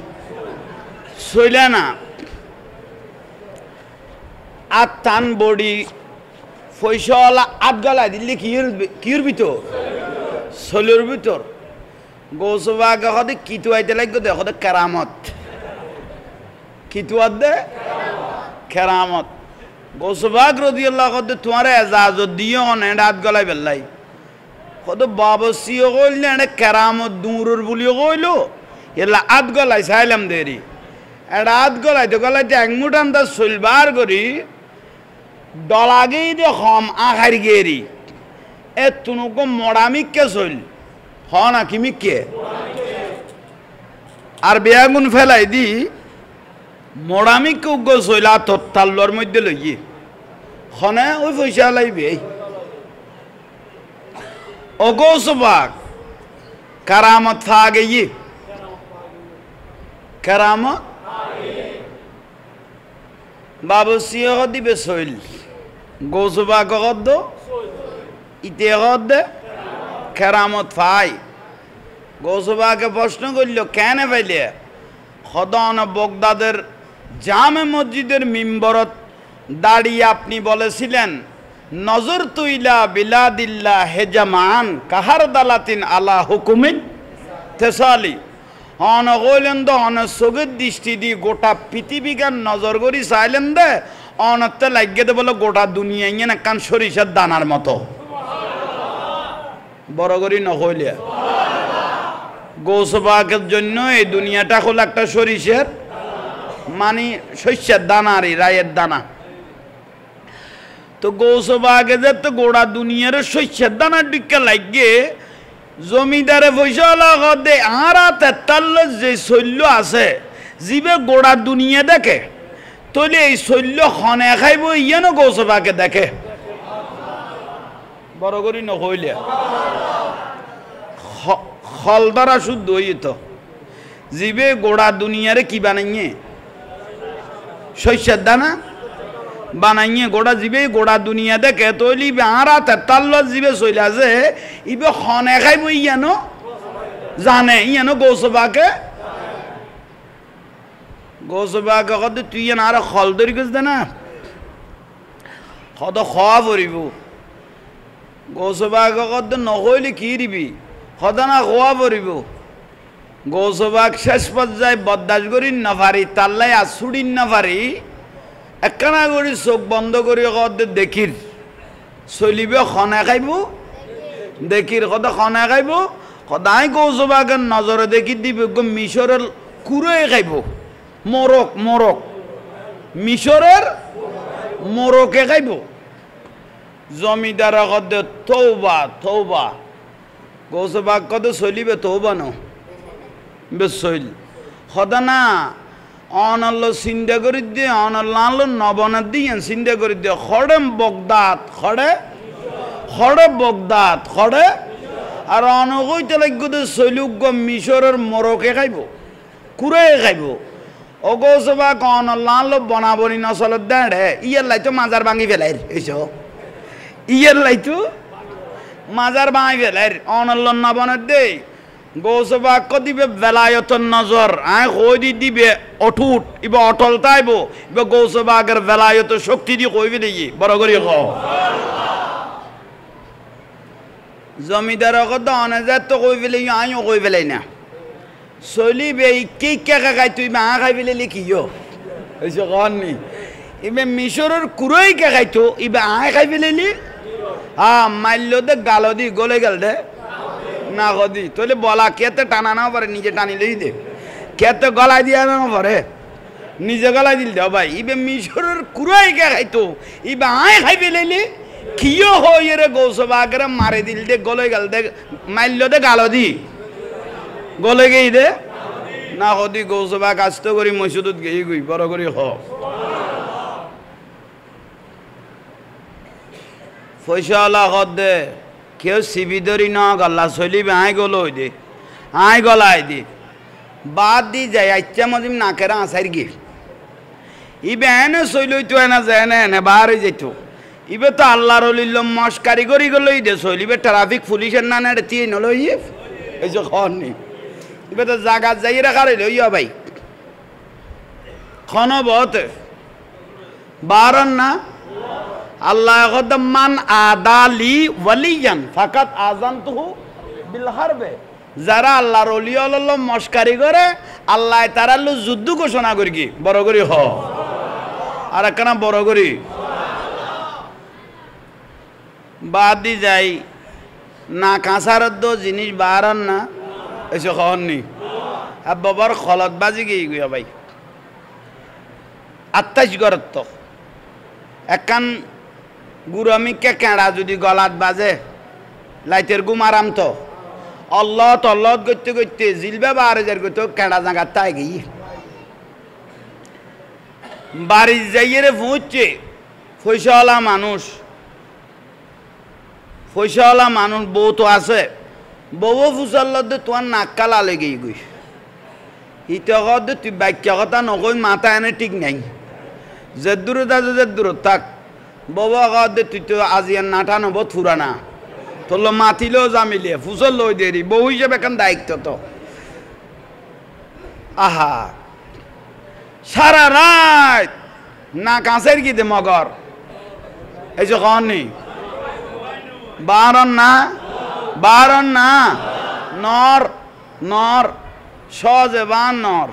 চলে না আট টান বডি পয়সাওয়ালা আট গলা দিল্লি কির ভিতর চলের ভিতর গৌসবাগে সদে কিতু আইতে লাগবে দে সদে কেরামত কিতুয়াত দে কেরামত গোসবাক রাদিয়াল্লাহু আনহু তোমার এজাজত দিও অনে রাত গলাই বেলাই কত বাবসিও কইলে এনে কেরামত দূরর বলিও কইলো এলা আত গলাই চাইলাম দেরি এটা আত গলাইতে গলাইতে এক মুঠান তা চলবার করি ডলাগেই দে হম আখারি গেরি এ তুনুকো মরামিককে চল হ না কিমিককে আর বেয়াগুন ফেলাই দি মরামিককে উগ্র চইলা তত্তাল্লর মধ্যে লইয়ে খনে ওই পয়সা লাইবে অগোসবাক কারামত ফা গিয়ে কারামত বাবসিও দিবে চইল গোসবাক গদ্দ ইতে গদ্দে কেরামত ফাই গোসবাকে প্রশ্ন করল কেন পাইলে খদন বগদাদের জামে মসজিদের মিম্বরত দাঁড়িয়ে আপনি বলেছিলেন নজর তুইলা বিলাদিল্লা হেজামান কাহার দালাতিন আলা হুকুমিন তেসালি অন কইলেন তো অন চোখের দৃষ্টি দি গোটা পৃথিবীগান নজর করি চাইলেন দে অনতে লাগিয়ে দে বলে গোটা দুনিয়া ইয়ে না কান সরিষার দানার মতো বড় করি নহইলে গোসবাকের জন্য এই দুনিয়াটা হলো একটা সরিষার মানে শস্যের দানা আর রায়ের দানা তো গোসবাকে যে তো গোড়া দুনিয়ার শস্যের দানা ডিক্কা লাগিয়ে জমিদারে পয়সা দে আরা তেতাল্ল যে শৈল্য আছে জিবে গোড়া দুনিয়া দেখে তলে এই শৈল্য খনে খাইব ইয়েন গোসবাকে দেখে বড় করি নহইলে খল দ্বারা শুদ্ধ হইত জিবে গোড়া দুনিয়ারে কি বানাইয়ে শস্যের দানা বানাইয়ে গোড়া জিবে গোড়া দুনিয়া দেখে তৈলি আরা তেতাল্ল জিবে চলে আছে ইবে খনে খাইব ইয়ানো জানে ইয়ানো গোসবাকে কত তুই আর খল ধরি গেছ না কত খাওয়া পড়িব গোসবাকে কত নহইলে কি দিবি সদানা খোয়া পড়িব গোসবাক শেষ পর্যায়ে বদাস করি না পারি তাল্লাই আছুড়ি না পারি একখানা করে চোখ বন্ধ করে দেখির চলিবে খনে খাইব দেখির সদা খনে খাইব সদায় গোসবাকের নজরে দেখি দিবে মিশরের কুড়ে খাইব মরক মরক মিশরের মরকে খাইব জমিদার কদে তৌবা তৌবা গোসবাক কত চলিবে তৌবা ন বেশ চল সদানা অনল্ল চিন্তা করে দিয়ে অনল্ল নবনার দিয়ে চিন্তা করে দিয়ে খড়ে বগদাত খড়ে খড়ে বগদাত খড়ে আর অনকইতে লাগবে চলুক মিশরের মরকে খাইব কুড়ে খাইব অগোসবাক অনল্ল বনাবনি নচলত দেড়ে ইয়ার লাইতো মাজার ভাঙি ফেলাই এইস ইয়ার লাইতো মাজার ভাঙি ফেলাই অনল্ল নবনার দেই গোসবাক দিবে বেলায়তর নজর আয় কই দিবে অটুট ইবা অটল তাইব ইবা গোসবাকের বেলায়ত শক্তি দিয়ে কইবে দেখি বড় করি ক জমিদার কত অনেজাত তো কই ফেলে আইও কই ফেলাই না চলিবে কে কে খাই তুই মা খাই ফেলে লিখিও এসে কননি ইবে মিশরের কুড়াই কে খাইতো ইবে আয় খাই ফেলেলি হ্যাঁ মাইল দে গালো দি গলে গেল দে না কদি তাহলে বলা কেতে টানা নাও পারে নিজে টানিলেই দে কেতে গলায় দিয়া নাও পারে নিজে গলায় দিল দেও ভাই ইবে মিশরের কুড়াই কে খাইতো ইবে আয় খাই ফেলেলি কিয় হই রে গোসবাকরে মারে দিল দে গলে গেল দে মাইল দে গালো দি গলে গেই দে না কদি গোসবাক আস্ত করি মসজিদত গেই গই বড় করি হ পয়সাওয়ালা হদ দে কেউ সিবি ধরি না গল্লা চলিবে আই গল দে আই গলাই দি বাদ দি যায় আচ্ছা মজিম নাকেরা আসার গিয়ে ইবে এনে চলইতো এনে যায় এনে এনে বার হয়ে যেত ইবে তো আল্লাহর লিল্ল মস্কারি করি গলই দে চলিবে ট্রাফিক পুলিশের না নেড়ে তিন হলো এই যে খনি ইবে তো জায়গা যাই রাখার লইয়া ভাই খন বহুত বারন না আল্লাহ মান আদালি ওয়ালিয়ান ফাকাত আযানতুহু বিল হারবে যারা আল্লাহর ওলি আল্লাহ মস্কারি করে আল্লাহ তারা যুদ্ধ ঘোষণা করি কি বড় করি হ আর একখানা বড় করি বাদি যাই না কাঁচার জিনিস বাড়ান না এসে খবর নি আর বাবার খলত বাজি গিয়ে গুয়া ভাই 28 গরত তো একখান গুরমিকে কেঁড়া যদি গলাত বাজে লাইতের গুম আরাম তো অল্লত তল্লত করতে করতে জিলবে বারে যার করতে কেঁড়া জাগার তাই গিয়ে বাড়ি যাইয়ে রে পৌঁছছে পয়সাওয়ালা মানুষ বউ তো আছে বউ ফুসাল্লত তোমার নাক্কা লালে গিয়ে গই ইতকত তুই বাক্য কথা নকই মাথা এনে ঠিক নাই যে দূরত আছে যে দূরত থাক বউ কত তুই তো আজিয়ার নাটা নব থুরা না তোর মাতিলেও জামিলিয়ে ফুসল লই দেরি বউ হিসেবে এখন দায়িত্ব তো আহা সারা রাত না কাঁচের কি দে মগর এই যে কন নেই বারণ না নর সজেবান নর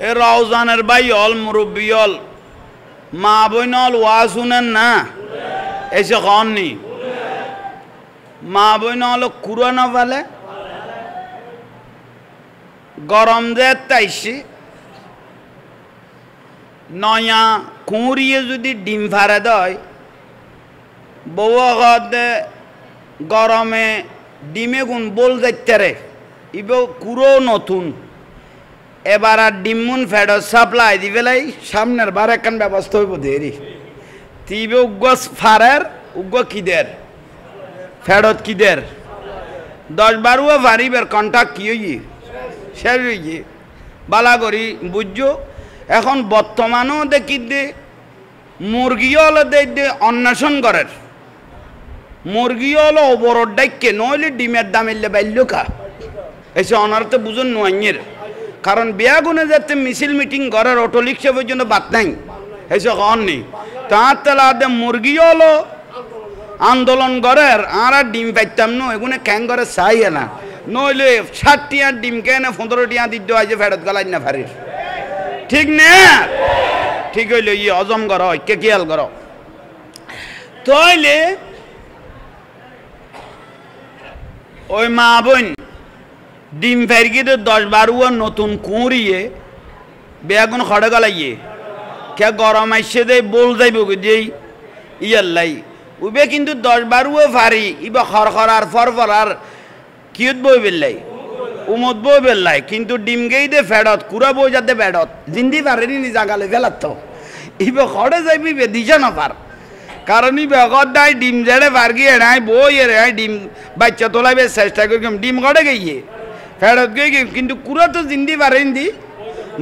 এ রওজানের ভাই অল মুরব্বী অল মা বইন অল ওয়া শুনেন না এসে কন নি মা বইন অল কুরানো ফেলে গরম যে তাইছি নয়া কুঁড়িয়ে যদি ডিম ফারে দেয় বউ গরমে ডিমে গুণ বল যাইতে রে ইব কুড়ো নতুন এবার আর ডিমুন ফেড সাপ্লাই দি পেলাই সামনের বার একখান ব্যবস্থা হইব দেরি তিবে উগ্র ফারের উগ্র কিদের ফেডত কিদের 10-12 ফারিবের কন্ট্যাক্ট কি হই শেষ হয়ে বালা করি বুঝছো এখন বর্তমানেও দেখি দে মুরগিও হলো দে অন্বেষণ করার মুরগিও হলো অবরোধ ডাইকে নইলে ডিমের দাম এলে বাইল্য খা এসে অনারতে বুঝুন নোয়াইয়ের কারণ বিয়া গুনে যাতে মিছিল মিটিং করার অটো রিক্সা পর্যন্ত বাদ নাই এসে কন নেই তার তেলা দে মুরগিও হলো আন্দোলন করার আর ডিম পাইতাম নো এগুনে ক্যাং করে চাই না নইলে 60 টিয়ার ডিম কেনে 15 টিয়া দিতে হয় যে ফেরত গলাই না ফারির ঠিক না ঠিক হইলে ইয়ে হজম কর কে খেয়াল কর তাইলে ওই মা বোন ডিম ফেরকিতে 10-12 নতুন কুঁড়িয়ে বেগুন খড়ে গলাইয়ে কে গরম আইসে দেয় বল যাইব যেই ইয়াল্লাই উবে কিন্তু 10-12 ফারি ইবা খড় আর ফর আর কিয়ত বই বেললাই উমত বই বেললাই কিন্তু ডিম গেই দে ফেডত কুড়া বই যাতে ফেডত জিন্দি পারেনি নি জাগালে ফেলাত তো ইবে খড়ে যাইবি বে দিছে না পার কারণ ইবে অগত দাই ডিম জেড়ে পার গিয়ে নাই বই এর ডিম বাচ্চা তোলাইবে চেষ্টা করি ডিম খড়ে গিয়ে ফেডত গিয়ে কিন্তু কুড়া তো জিন্দি পারেন দি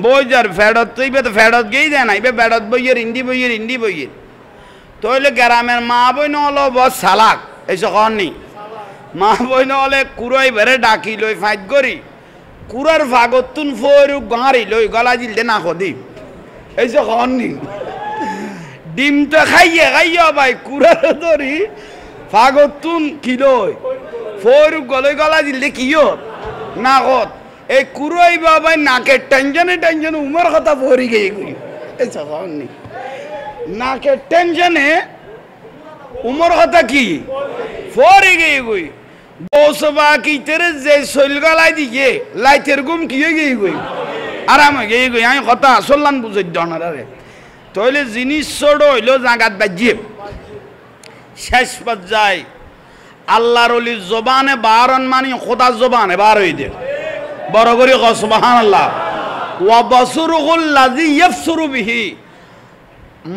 বই যার ফেডত তো ইবে তো ফেডত গেই দেয় না ইবে ফেডত বইয়ের ইন্দি বইয়ের তইলে গ্রামের মা বই নহলো বস সালাক এইসব কন নি মা বই নহলে কুড়াই বেড়ে ডাকি লই ফাইট করি কুড়ার ফাগতুন ফরু গাঁড়ি লই গলা দিলতে না খদি এইসব কন নি ডিম তো খাইয়ে ভাই কুড়ার ধরি ফাগতুন কিলই ফরু গলা দিলতে কিয় না কত এই কুড়াই বাবাই নাকের টেনশনে উমর কথা পড়ি গিয়ে এইসব কন নি নাকের টেনশনে উমর কথা কি ফরে গিয়ে গই বসবা কি তেরে যে শৈল গলাই দিয়ে লাইটের গুম কি হয়ে গিয়ে গই আরাম হয়ে গিয়ে গই আমি কথা আসলান বুঝাই দনারে তইলে জিনিস ছোট হইল জাগাত বাজিয়ে শেষ পর্যায়ে আল্লাহর ওলির জবানে বারণ মানি খোদার জবানে বার হই দে বড় করে সুবহানাল্লাহ ওয়া বাসরুল লাযী ইয়াফসুরু বিহি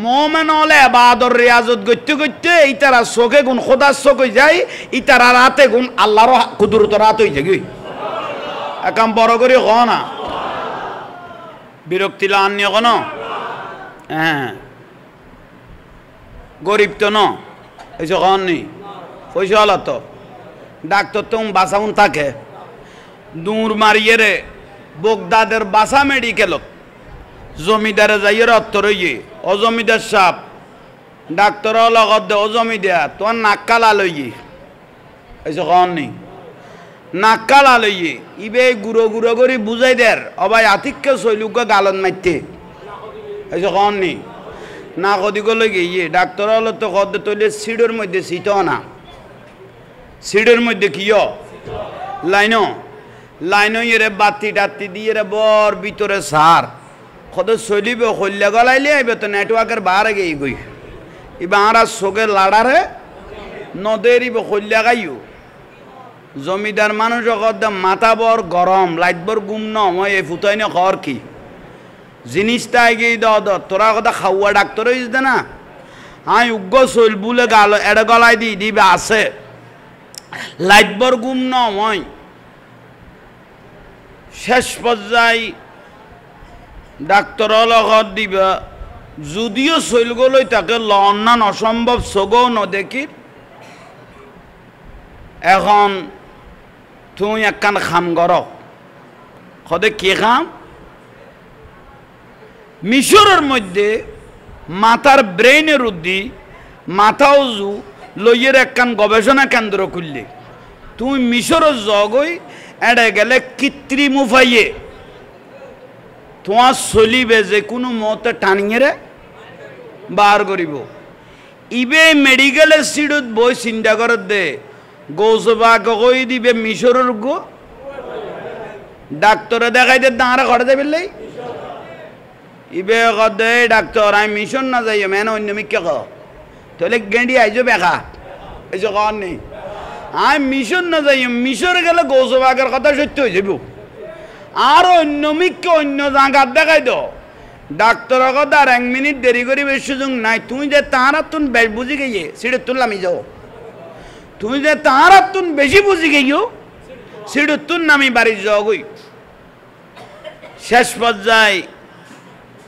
মোমেন হলে এবাদর রিয়াজত করতে করতে ইতারা চোখে গুণ খোদার চোখ হয়ে যায় ইতারা রাতে গুণ আল্লাহর কুদরত রাত হয়ে যায় একাম বড় করে হ না বিরক্তি লানি কোনো হ্যাঁ গরিব তো ন এইসব কন নি পয়সা হলো তো ডাক্তার তো বাসাউন থাকে দূর মারিয়ে রে বগদাদের বাসা মেডিকেলত জমিদারে যাইয়ে রক্ত রইয়ে অজমিদার সাপ ডাক্তার লগত দে অজমিদার তোমার নাক্কালা লইয়ে এইসব কন নি নাক্কালা লইয়ে ইবে গুঁড়ো করে বুঝাই দের অবাই আতিককে শৈলুকে গালন মারতে এইসব কন নি না কদিগুলো গিয়ে ডাক্তার হলো তো কদ তৈলে সিডের মধ্যে সিটও না সিডের মধ্যে কিও লাইনও এরে বাতি টাতি দিয়ে রে বর ভিতরে সার কত চলিবে হল্যা গলাইলে আইবে তো নেটওয়ার্কের বাহারে গিয়ে গই এবার আর চোখে লাড়ারে নদের হল্যা গাইও জমিদার মানুষ মাথা বর গরম লাইট বর গুম নয় এ ফুটাই না খর কি জিনিসটা এগিয়ে তোরা কথা খাওয়া ডাক্তার হয়েছে না উগ্র চল বুলে গাল এড়ে গলায় দিবে আছে লাইট বর গুম নয় শেষ পর্যায়ে ডাক্তার লগত দিবা যদিও চলগলৈ তাকে লন্নান অসম্ভব চগও নদেখি এখন তুই একখান খাম কৰ সদে কি খাম মিশরের মধ্যে মাথার ব্রেইনের উদ্দি মাথা উজু লইয়ের একখান গবেষণা কেন্দ্র খুললে তুই মিশরের জগই এড়ে গেলে কৃত্রিম উপায়ে তোমার চলিবে যে কোনো মতে টানিয়ে রে বার করিব ইবে মেডিকেলের সিটত বই চিন্তা করে দে গৌসবাক কই দিবে মিশরের গো ডাক্তারে দেখাই দে দাঁড়া ঘরে যাবে ইবে কদে ডাক্তার আমি মিশন না যাই মেন অন্য মিকে ক তাহলে গেঁড়ি আইজো বেখা এই যে কর নেই আমি মিশন না যাই মিশরে গেলে গৌসবাকের কথা সত্য হয়ে যাব আর অন্য মিককে অন্য জায়গার দেখাই দো ডাক্তার কথা আর 1 মিনিট দেরি করি বেশ সুযোগ নাই তুই যে তাহারা তুন বেশ বুঝি গিয়ে সিটে তুললামি যাও তুই যে তাহারা তুন বেশি বুঝি গিয়েও সিটে তুন নামি বাড়ি যাও গই শেষ পর্যায়ে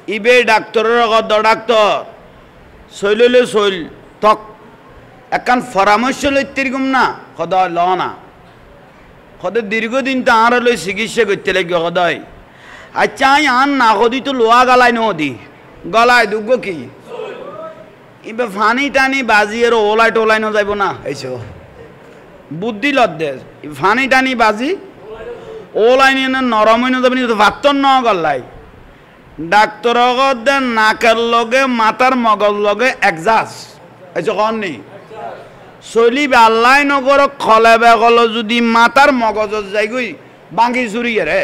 ইবে ডাক্তারের কথা ডাক্তার শৈলে শৈল তক একখান পরামর্শ লইতে এরকম না সদায় ল না সদায় দীর্ঘদিন তাহারা লই চিকিৎসা করতে লাগবে সদায় আচ্ছা আন না সদি তো লোয়া গলায় নদী গলায় দুগ্গ কি এবার ফানি টানি বাজি আর ওলাই টোলাই ন যাব না এইসব বুদ্ধি লদ্দে ফানি টানি বাজি ওলাই নিয়ে নরম হয়ে যাবে ভাতর ন গল্লাই ডাক্তার নাকের লগে মাথার মগজ লগে একজাস এইসব কন নেই চলিবে আল্লাহ নগর খলে বেগল যদি মাথার মগজত যাই গই বাঙ্গি চুরিয়ে রে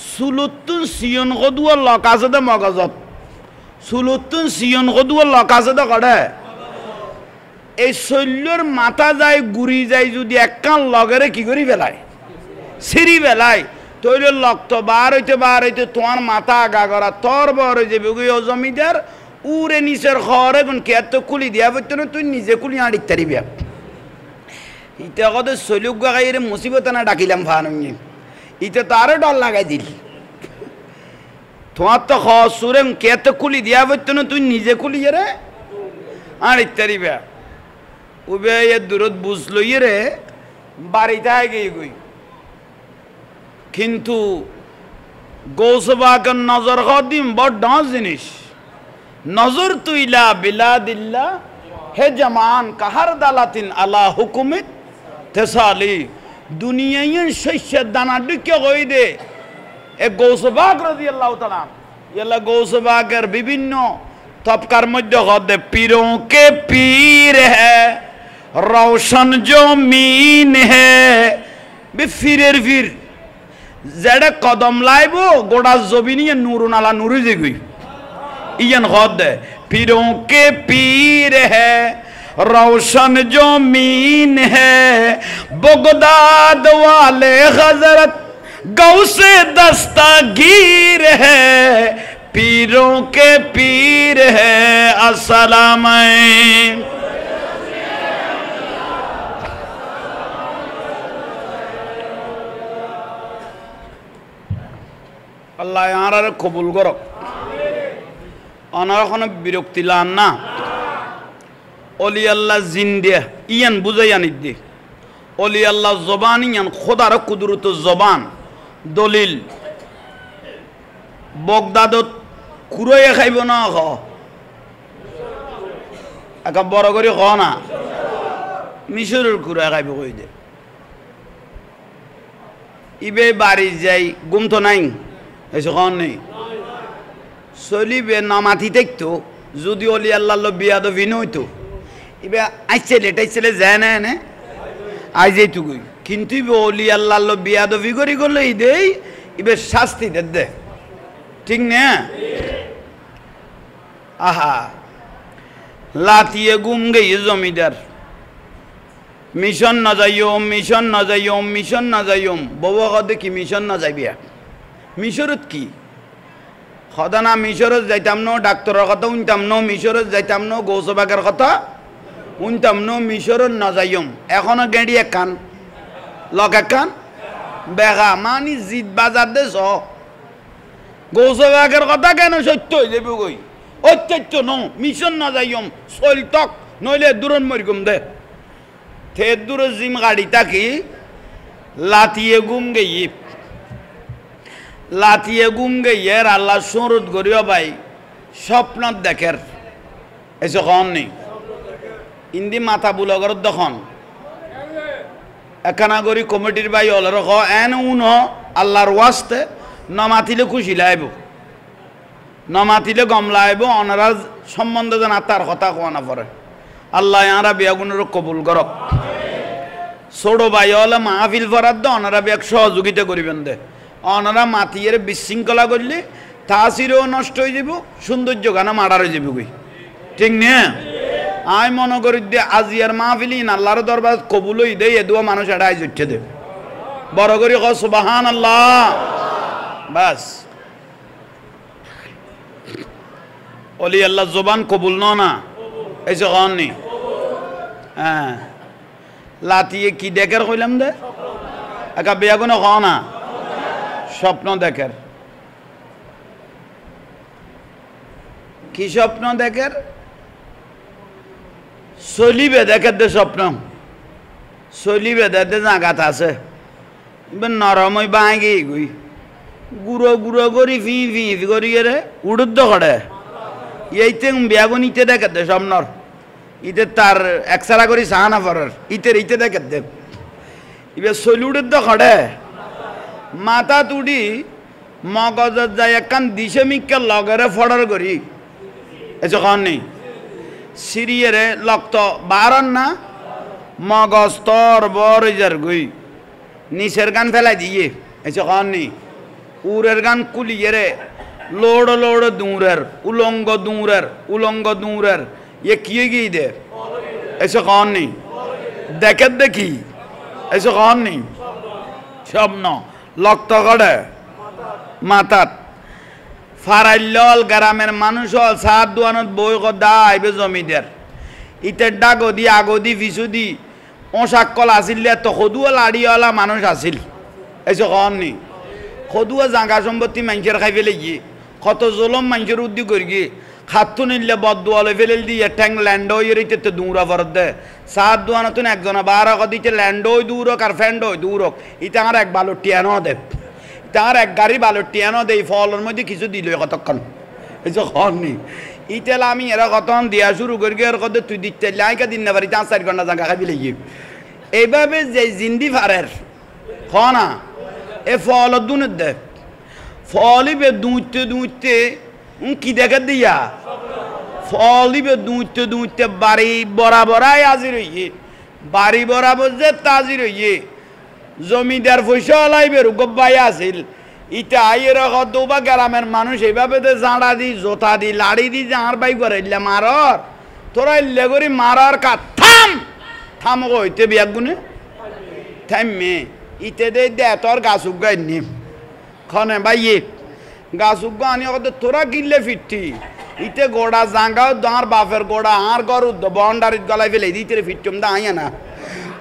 চুলুতুন চিয়ন কদুয়া লক আছে দে মগজত চুলুতুন চিয়ন কদুয়া লক আছে দে কড়ে এই শৈল্যর মাথা যায় গুড়ি যায় যদি একখান লগেরে কি করি বেলায় সিঁড়ি বেলায় তৈরি লক্ত বার হইতে তোমার মাথা আগা করা তোর বর হয়ে যাবে ও জমিদার উড়ে নিচের ঘরে কোন কে তো খুলি দিয়া পড়তো না তুই নিজে খুলি আড়িত তারিবি ইটা কত শৈলুক গাই রে মুসিবত না ডাকিলাম ফানুঙ্গি ইটা তো আরো ডর লাগাই দিলি তোমার তো সুরে কে তো খুলি দিয়া পড়তো না তুই নিজে খুলি রে আড়িত তারিবি উবে দূরত বুঝলো রে বাড়িতে গিয়ে গই কিন্তু গৌসবাকের নজর দিম বড় ডাঁস জিনিস নজর তুইলা বিলাদিল্লা হে জামান কাহার দালাতিন আলা হুকুমিত তেসালি দুনিয়ায় শস্যের দানা ডুকে কই দে এ গৌসবাক রাদিয়াল্লাহু তাআলা ইয়াল্লা গৌসবাকের বিভিন্ন তবকার মধ্যে দে পীরোं के पीर है रोशन जमीन है বিফিরের ফির যেটা কদম লাইব গোটা জমিনিয়ে নুরুন আলা নুরু যেগুই ইয়ন খদ পীরোं के पीर है रोशन जमीन है बगदाद वाले हजरत गौसे दस्तगीर है पीरों के पीर है अस्सलाम আল্লাহ আর কবুল করক অনার বিরক্তি লান না অলি আল্লাহ জিন্দে ইয়ান বুঝাই আনি দে অলি আল্লাহ জবান ইয়ান খোদার কুদরত জবান দলিল বগদাদত কুরয়ে খাইব না একা বড় করে খ না মিশরের কুরয়ে খাইব কই দে ইবে বাড়ি যাই গুম তো নাই এসে কন নেই চলিবে নামাতি দেখতো যদি অলি আল্লাহ বিয়া তো ভিন হইতো এবার আইছেলে যায় না এনে আই যেটুকুই কিন্তু অলি আল্লাহ বিয়া তো ভি করি করলে ই দেই এবার শাস্তি দে ঠিক না আহা লাতিয়ে গুম গেই জমিদার মিশন না যাইম মিশন না যাইম মিশন না যাইম বউ কদে কি মিশন না যাইবিয়া মিশরত কি সদা না মিশরত যাইতাম ন ডাক্তারের কথা উনতাম ন মিশরত যাইতাম ন গৌসবাগের কথা উনতাম ন মিশরত না যাইম এখনো গেঁড়ি একখান লক একখান বেগা মানি জিত বাজার দেশ গৌসবাগের কথা কেন সত্য হয়ে যাবে গই অত্যত্য ন মিশন না যাইম চল তক নইলে দূরন মরিগম দে থে দূর জিম গাড়ি তাকি লাতিয়ে গুম গেই লাতিয়ে গুম গেইয়ের আল্লাহ সুরত করিও ভাই স্বপ্ন দেখের এসে কন নেই ইন্দি মাথা বুলগর দখন একখানা করি কমিটির ভাই হল র এন উন আল্লাহর ওয়াস্তে নমাতিলে খুশি লাইব নমাতিলে গম লাইব অনারা সম্বন্ধে যেন তার কথা কোয়া না পড়ে আল্লাহ আরা বিয়াগুনের কবুল করক ছোট ভাই হলে মাহফিল ফরার দে অনারা বিয়াক সহযোগিতা করিবেন দে অনারা মাতিয়ে বিশৃঙ্খলা করলে তাসিরও নষ্ট হয়ে যাব সৌন্দর্য গানা মারার হয়ে যাবে ঠিক না আই মনে করি দে আজিয়ার মাহফিল ইন আল্লাহর দরবার কবুল হই দে এদুয়া মানুষ এটা আইজ উঠে দে বড় করি ক সুবহান আল্লাহ বাস অলি আল্লাহ জবান কবুল না এসে কন নি হ্যাঁ লাতিয়ে কি দেখার কইলাম দে একা বিয়া কোনো খ না স্বপ্ন দেখার কি স্বপ্ন দেখার চলিবে দেখার দে স্বপ্ন চলিবে দেখতে জাগাত আছে নরম ওই বাঁগি গই গুঁড়ো গুঁড়ো করি ফি ফি ফি করি রে উড়ুদ্দ করে এইতে বিয়াগুন ইতে দেখার দে স্বপ্নর ইতে তার একসারা করি সাহানা ফরার ইতে দেখার দে এবার চলুড়ের তো খড়ে মাথা তুড়ি মগজত যাই একখান দিশে মিক্কা লগেরে ফড়ার করি এসে কন নেই সিরিয়েরে লক্ত বারন না মগজ তর বর যার গই নিচের গান ফেলাই দিয়ে এসে কন নেই উরের গান কুলিয়ে রে লোড় লোড় দূরের উলঙ্গ দূরের ये किए गई दे ऐसे कौन नहीं देखे देखी ऐसे कौन नहीं স্বপ্ন লক্ত করে মাথাত ফারাইল গ্রামের মানুষ হল সাত দুয়ানত বই কদা আইবে জমিদার ইতের ডাগদি আগদি ফিসুদি ওষাক্কল আসিল তো সদুয়া লাড়িওয়ালা মানুষ আসিল এসে কন নি সদুয়া জাগা সম্পত্তি মানুষের খাই ফেলে গিয়ে কত জলম মানুষের উদ্যোগ করি গিয়ে খাতু নিলে বদুয়ালে ফেলে দিয়ে ঠ্যাং ল্যান্ড হয়ে রইতে তো দূরা ফরত দে সাত দুয়ানতুন একজনা বারো কদিতে ল্যান্ড হই দূরক আর ফ্যান্ড হই দূরক ইটা আর এক বালু টিয়ানো দে ইটা আর এক গাড়ি বালু টিয়ানো দে ফলের মধ্যে কিছু দিল কতক্ষণ এই যে হননি ইটেলা আমি এরা কতক্ষণ দিয়া শুরু করি আর কত তুই দিতে লাইকা দিন না পারি 4 ঘন্টা জায়গা খাবি লাগি এইভাবে যে জিন্দি ফারের খনা এ ফল দুনের দে ফলিবে দুইতে দুইতে কি দেখা দিয়া ফলিবে দুইতে দুইতে বাড়ি বরাবরাই আজি রইয়ে বাড়ি বরাবর যে তাজি রইয়ে জমিদার পয়সা লাইবে রুগবাই আসিল ইটা আইয়ের কতবা গ্রামের মানুষ এইভাবে তো জাঁড়া দি জোতা দি লাড়ি দি যাঁর বাই করে ইল্লা মারর তোরা ইল্লে করি মারার কা থাম থাম কইতে বিয়াক গুনে থামে ইতে দে তোর গাছ উগাই নিম খনে বাইয়ে গাছ উগা আনি কত তোরা গিল্লে ফিরতি ইতে গোড়া জাঙ্গাও দাঁড় বাপের গোড়া আর গরু বন্ডারিত গলায় ফেলে দিতে ফিরতুম দা আইয়া না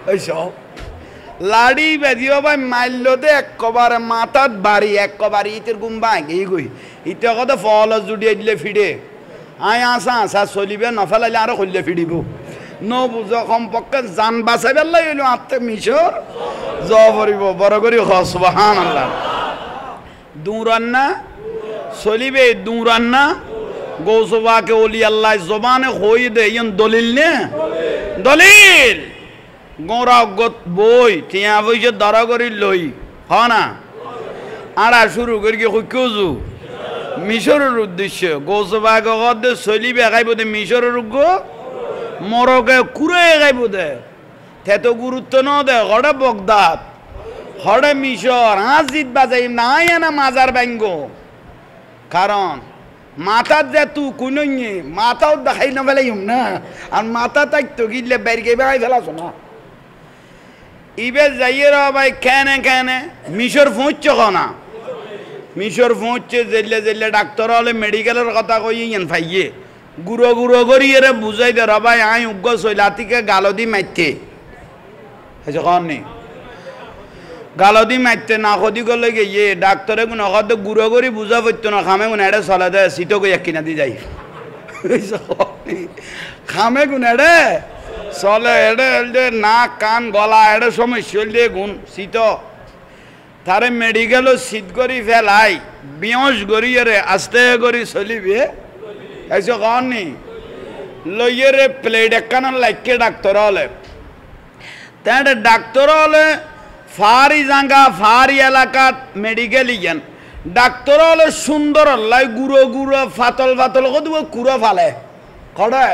ওইসব লাড়ি বেদিও ভাই মাইল দে একবারে মাথাত বাড়ি একবারে ইতের গুম্বা আগে গই ইতে কত ফল জুড়িয়ে দিলে ফিরে আয় আসা আসা চলিবে নফেলাইলে আরো খুললে ফিরিব ন বুঝ কমপক্ষে জান বাঁচাই পেলাই হইল আত্মে মিশর জ পড়িব বড় করি সুবহান আল্লাহ দূরান্না চলিবে দূরান্না গৌসবাকে ওলি আল্লাহ জবানে হই দে ইন দলিল নে দলিল গোড়া গত বই টিয়া বইছে দরা করি লই হ না আড়া শুরু করি কি কজু মিশরের উদ্দেশ্য গোসবাগ চলি বেগাইব দে মিশরের গো মরকে কুড়ে গাইব দে তে তো গুরুত্ব ন দে হড়ে বগদাদ হড়ে মিশর হাজিত বাজাই নাই না মাজার ব্যাঙ্গ কারণ মাথার যে তু কুনইয়ে মাথাও দেখাই না ফেলাইম না আর মাথা তাই তো গিলে বেরকে বেগাই ফেলাছ না ইবে যাইয়ে র ভাই কেনে কেনে মিশর পৌঁছছ না মিশর পৌঁছছে জেলে জেলে ডাক্তার হলে মেডিকেলের কথা কই ইয়েন ফাইয়ে গুঁড়ো গুঁড়ো করি এরে বুঝাই দে র ভাই আই উগ্র শৈলাতিকে গালদি মাইতে হয়েছে কন নেই গালদি মারতে না খদি করলে গিয়ে ডাক্তারে কোন অখাদ্য গুঁড়ো করি বুঝা পড়তো না খামে কোন এড়ে চলে দেয় শীত কই এক কিনা দি যাই খামে কোন এড়ে চলে এড়ে নাক কান গলা এড়ে সমস্যা দিয়ে গুণ শীত তারে মেডিকেলও শীত করি ফেলাই বিয়স করি এরে আস্তে করি চলিবে এসে কন নি লইয়ে রে প্লেট একখানা লাইকে ডাক্তার হলে তাই ডাক্তার হলে ফারি জাঙ্গা ফারি এলাকাত মেডিকেল ইয়ান ডাক্তার হলে সুন্দর লাই গুঁড়ো গুঁড়ো ফাতল ফাতল কত কুড়ো ফালে কড়ে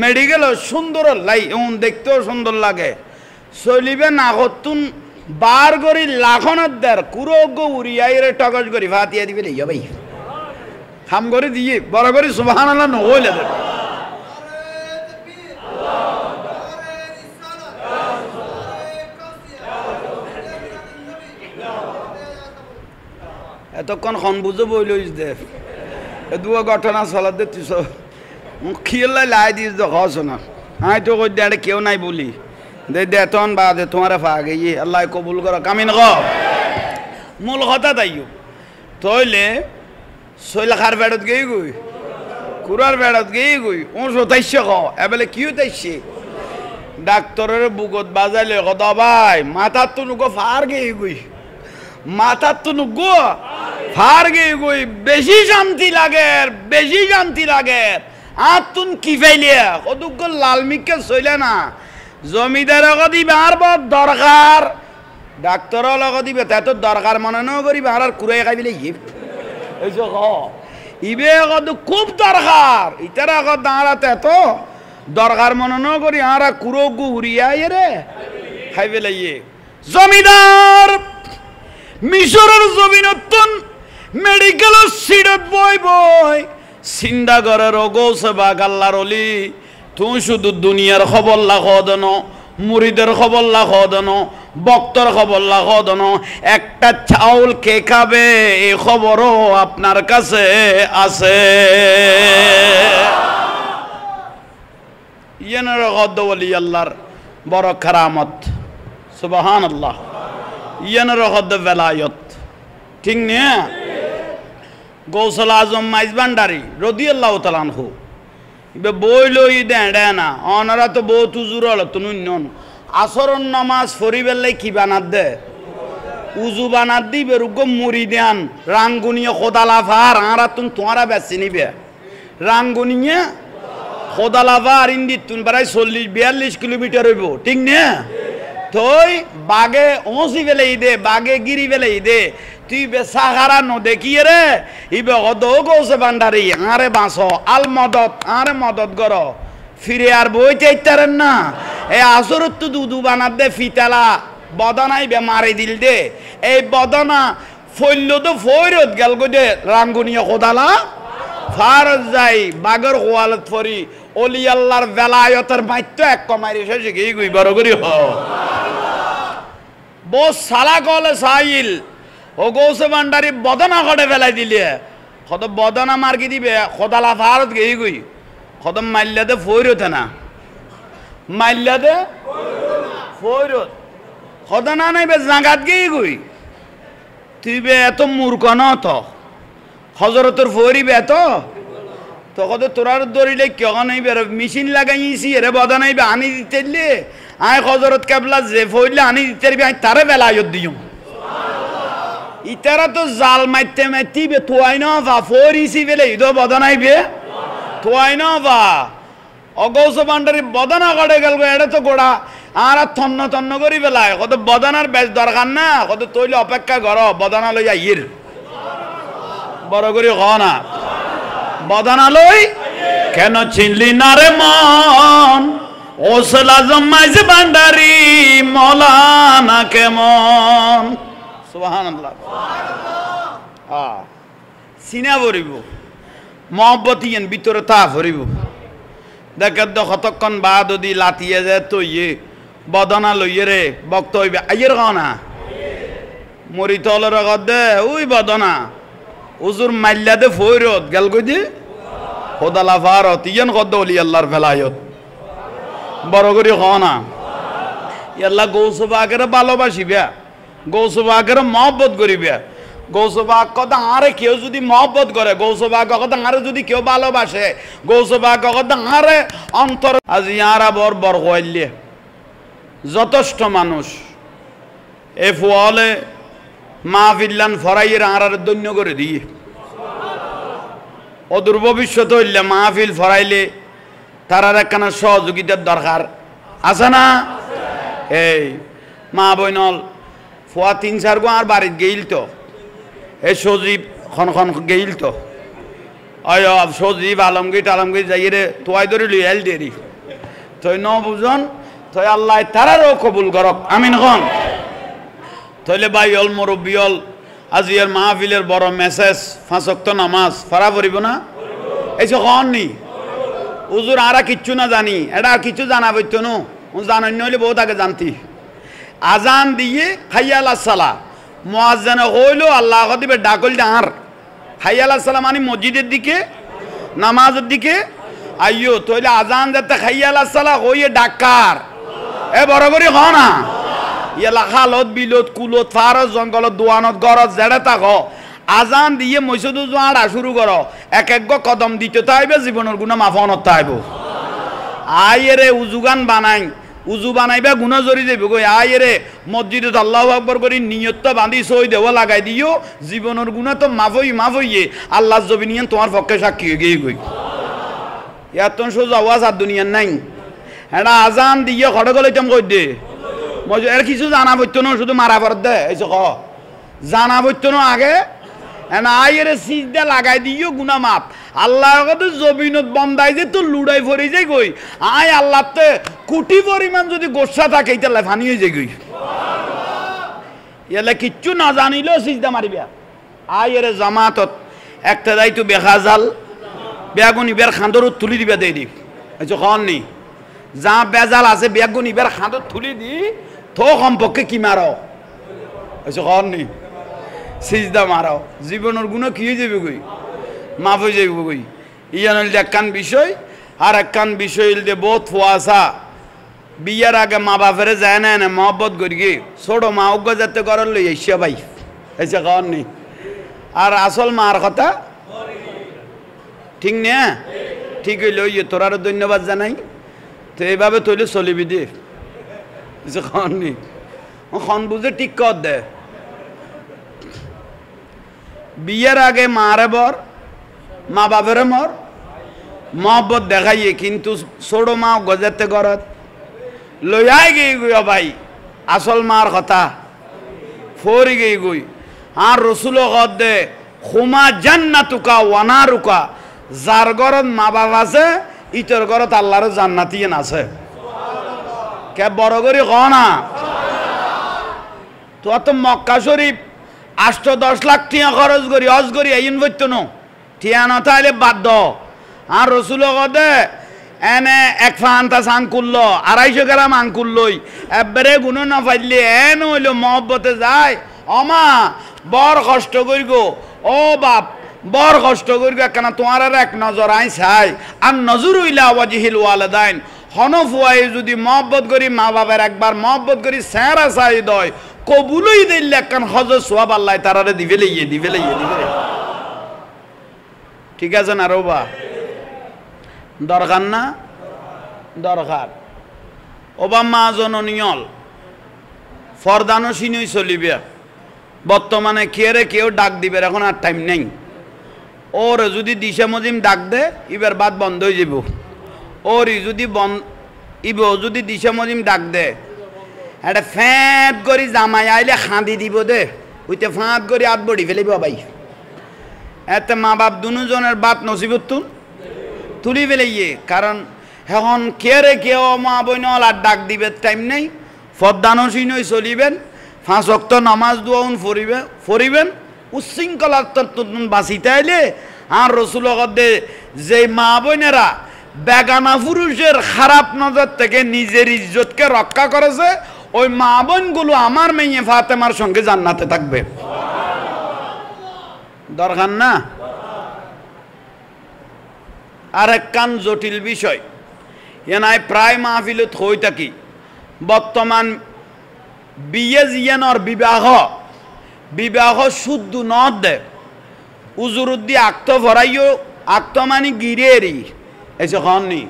মেডিকেল সুন্দর লাই এমন দেখতেও সুন্দর লাগে চলিবে না হতুন বার করি লাখনের দের কুড়ো গো উড়িয়াই রে টগজ করি ফাতিয়া দিবে লিয়া ভাই খাম করে দিয়ে বড় করে সুবহানাল্লাহ নহইলে এতক্ষণ খন বুঝে বই লইস দে দুয়া ঘটনা চলার দে তুই খিয়াল লাই দিস দেখ না হাই তো কই দে কেউ নাই বলি দে দে তখন বা দে তোমার ফা গিয়ে আল্লাহ কবুল কর কামিন গ মূল কথা তাইও তইলে শৈলা খার বেড়ত গেই গই কুরার বেড়ত গেই গই ও সতাইছে ক এবেলে কিউ তাইছে ডাক্তারের বুকত বাজাইলে কথা ভাই মাথার তো নুকো ফার গেই গই মাথার তো নুকো ফার গেই গই বেশি শান্তি লাগে আর তুন কি ফাইলিয়া কদুক লাল মিকে চলে না জমিদার দিবে আর বড় দরকার ডাক্তার দিবে তাই তো দরকার মনে ন করিবে আর কুড়াই খাইবিলে ইবে খুব দরকার ইতার আগত দাঁড়াতে তো দরকার মনে ন করি আর কুড়ো গু উড়িয়াই রে খাইবে লাইয়ে জমিদার মিশরের জমিনতন মেডিকেল সিটত বই চিন্তা করে রোগৌসে বা গাল্লার অলি তুই শুধু দুনিয়ার খবর লাখ দেন মুড়িদের খবর লাখ দেন বক্তর খবর লাখ দেন একটা চাউল কে খাবে এই খবরও আপনার কাছে আছে ইয়েনের গদ্দ বলি আল্লাহর বড় কারামত সুবহানাল্লাহ ইয়েনের গদ্দ বেলায়ত ঠিক না গৌসল আজম মাইজ ভান্ডারি রাদিয়াল্লাহু তাআলা আনহু ইবে বই লই দেড়ে না অনারা তো বহুত উজুর হল তুনুন নন আসরন নামাজ ফরিবেলাই কি বানাত দে উজু বানাত দি বেরুগ মুড়ি দেন রাঙ্গুনিয়ে খোদালাফার আরা তুন তোমারা বেশি নিবে রাঙ্গুনিয়ে খোদালাফার ইন্দি তুন প্রায় 40-42 কিলোমিটার হইব ঠিক না তুই বাগে ওসি বেলে দে বাগে গিরি বেলে দে তুই বে সাহারা ন দেখিয়ে রে ইবে অদ গৌসে ভান্ডারি আরে বাঁচো আল মদত আরে মদত গর ফিরে আর বই চাইতারেন না এ আসরত তো দুদু বানাত দে ফিতালা বদনাই বে মারি দিল দে এই বদনা ফইল তো ফইরত গেল গো দে রাঙ্গুনিয়া খোদালা ফারজ যাই বাগর গোয়ালত ফরি অলি আল্লাহর বেলায়তের মাইত্য এক কমারি শেষে গিয়ে গুই বড় করি হ বস সালা কলে সাইল ও গৌসে ভান্ডারি বদনা ঘটে ফেলাই দিলে কত বদনা মার্কি দিবে খোদালা ফারত গেই গুই কত মাল্যাদে ফইরতে না মাল্যাদে ফইরত খোদনা নাই বে জাগাত গেই গুই তুই বে এত মূর্খ ন তো হজরতর ফরিবে তো কত তোরার দরিলে কেউ নাই বের মেশিন লাগাইছি এরে বদনাইবে আনি দিতে আয় হজরত কেবলা যে ফইলে আনি দিতে আই তারে বেলায়ত দিও ইতারা তো জাল মাইতে মাইতিবে তোয়াই না বা ফরিসি বেলে ইদো বদনাইবে তোয়াই না বা অগৌস ভান্ডারি বদনা গড়ে গেল এটা তো গোড়া আর তন্ন তন্ন করি বেলায় কত বদনার বেশ দরকার না কত তৈলে অপেক্ষা কর বদনা লইয়া ইর বড় করে হ না বদানা লই কেন চিনলি না রে মন ওসল আজম মাইজ ভান্ডারি মৌলানা কেমন সুবহানাল্লাহ সিনা ভরিব মহব্বতীন ভিতরে তা ভরিব দেখে তো কতক্ষণ বাদ যদি লাতিয়ে যায় তো ইয়ে বদনা লইয়ে রে বক্ত হইবে আইয়ের না মরি তলের দে ওই বদনা উজুর মাল্লা দে ফৈরত গেল কই দি খোদালা ফারত ইয়েন কদ্দ অলি আল্লাহর ফেলায়ত বড় করি না আল্লাহ গৌসবাগের ভালোবাসিবে গৌসবাগের মহব্বত করিবে গৌসবাগ কথা আরে কেউ যদি মহব্বত করে গৌসবাগ কথা আরে যদি কেউ ভালোবাসে গৌসবাগ কথা আরে অন্তর আজ ইয়ারা বর বর হইলে যথেষ্ট মানুষ এ ফুয়ালে মাহফিল্লান ফরাইয়ের আর দৈন্য করে দিয়ে অদূর ভবিষ্যৎ হইলে মাহফিল ফরাইলে তারার একখানা সহযোগিতার দরকার আছে না এই মা বইনল ফুয়া 3-4 গো আর বাড়িত গেইল তো এই সজীব খন গেইল তো অয় সজীব আলমগীর যাই রে তোয়াই ধরে লই এল দেরি তুই ন বুঝন তুই আল্লাহ তারারও কবুল করক আমিন খন তইলে বাইল মুরব্বিয়ল আজিয়ার মাহফিলের বড় মেসেজ 5 ওয়াক্ত নামাজ ফরা পড়িব না এইসব খন নি হুজুর আরা কিচ্ছু না জানি এটা কিছু জানা বইতো নো জানাই নইলে বহুত আগে জানতি আজান দিয়ে হাইয়াল সালা মুয়াজ্জিনে হইলো আল্লাহ দিবে ডাকল আর হাইয়াল সালাম মানে মসজিদের দিকে নামাজের দিকে আইয়ো তইলে আজান যাতে হাইয়াল সালা হইয়ে ডাকার এ বড় করে হ না ইয়ালা খালত বিলত কুলত ফারজ জঙ্গলত দোয়ানত গরজ জেড়ে থাক আজান দিয়ে মসজিদে যাওয়া শুরু করো এক কদম দিতে তাইবে জীবনের গুণা মাফনত তাইব আইরে উজুগান বানাই উজু বানাইবা গুণা জরি যাইব গই আইরে মসজিদে আল্লাহু আকবার করি নিয়ত বাঁধি সই দেওয়া লাগাই দিও জীবনের গুণা তো মাফ হইয়ে আল্লাহ জবিনিয়ান তোমার পক্ষে সাক্ষী হয়ে গিয়ে গই এত সোজা ওয়াজ আর দুনিয়ার নাই এটা আজান দিয়ে খড়ে গলে তেম কই দে এর কিছু জানা বইতো না শুধু মারা পর দে এইসব ক জানা বইতো না আগে আইরে সিজদা লাগাই দিও গুনা মাপ আল্লাহ কত জবিনত বন্দাই যে তো লুড়াই ভরি যায় গই আয় আল্লাহ তে কোটি পরিমাণ যদি গোসা থাকে এটা ফানি হয়ে যায় গই ইয়ালে কিচ্ছু না জানিলেও সিজদা মারিবা আইরে জামাতত একটা দায়িত্ব বেখা জাল বেগুনি বের খান্দর তুলি দিবা দেই দি আচ্ছা খন নি যা বেজাল আছে বেগুনি বের খান্দর তুলি দি তো সম্পর্কে কি মারো আচ্ছা খন নি সিজদা মারাও জীবনের গুণ কি হয়ে যাবে গই মাফ হয়ে যাবে গই ইয়ান হইলে একখান বিষয় আর একখান বিষয় হইলে বহুত ফুয়াশা বিয়ার আগে মা বাপেরে যায় না না মহব্বত করি গে ছোট মা উগ্র যাতে করার লই এসে ভাই এসে খাওয়ার নেই আর আসল মার কথা ঠিক না ঠিক হইলে ওই তোর আরো ধন্যবাদ জানাই তো এইভাবে তৈলে চলিবি দে এসে খাওয়ার নেই খন বুঝে ঠিক কর দে বিয়ের আগে মারে বর মা বাপেরে মর মহব্বত দেখাইয়ে কিন্তু ছোট মা গজাতে গরত লইয়াই গই গই ভাই আসল মার কথা ফরি গই গই আর রসুল কদ দে খুমা জান্নাতুকা ওয়ানারুকা যার ঘরত মা বাপ আছে ইতর ঘরত আল্লাহর জান্নাতিয়েন আছে কে বড় করে ক না তো মক্কা শরীফ 8-10 লাখ টিয়া খরচ করি হজ করি আইন বইতো নো টিয়া না তাইলে বাধ্য আর রসুল কদে এনে এক ফান্তা সাং করলো 250 গ্রাম আঙ্কুল লই একবারে গুণ না পাইলে এন হইল মহব্বতে যায় অমা বড় কষ্ট করি গো ও বাপ বড় কষ্ট করি গো কেন তোমার আর এক নজর আই চাই আর নজর হইলা ওয়াজিহিল ওয়ালিদাইন হনফুয়াই যদি মহব্বত করি মা বাবার একবার মহব্বত করি সেরা চাই দয় কবুলই দিলে একখান হজর সোয়াব আল্লাহ তারারে দিবে লইয়ে ঠিক আছে না রোবা দরকার না দরকার ওবা মা জননিয়ল ফরদানো সিনই চলিবে বর্তমানে কেরে কেউ ডাক দিবে এখন আর টাইম নেই ওর যদি দিশা মজিম ডাক দে এবার বাদ বন্ধ হয়ে যাব ওর যদি দিশা মজিম ডাক দে একটা ফ্যাঁত করি জামাই আইলে খাঁদি দিব দে ওইতে ফাঁত করি আট বড়ি ফেলিব ভাই এতে মা বাপ দুজনের বাত নসিবতুন তুলি ফেলে কারণ এখন কে রে কেউ মা বইন আর ডাক দিবে টাইম নেই ফদ্দানসীন হয়ে চলিবেন 5 ওয়াক্ত নামাজ দোয়াউন ফরিবেন উচ্ছৃঙ্খলার বাঁচিতে আইলে আর রসুল যে মা বোনেরা বেগানা পুরুষের খারাপ নজর থেকে নিজের ইজ্জতকে রক্ষা করেছে ওই মা বোনগুলো আমার মেয়ে ফাতেমার সঙ্গে জান্নাতে থাকবে দরকার না আর একখান জটিল বিষয় এনাই প্রায় মাহফিলত হয়ে থাকি বর্তমান বিয়ে জিয়ানর বিবাহ শুদ্ধ নদ দে উজুরুদ্দি আক্ত ভরাইও আক্ত মানি গিরেরি এসে হননি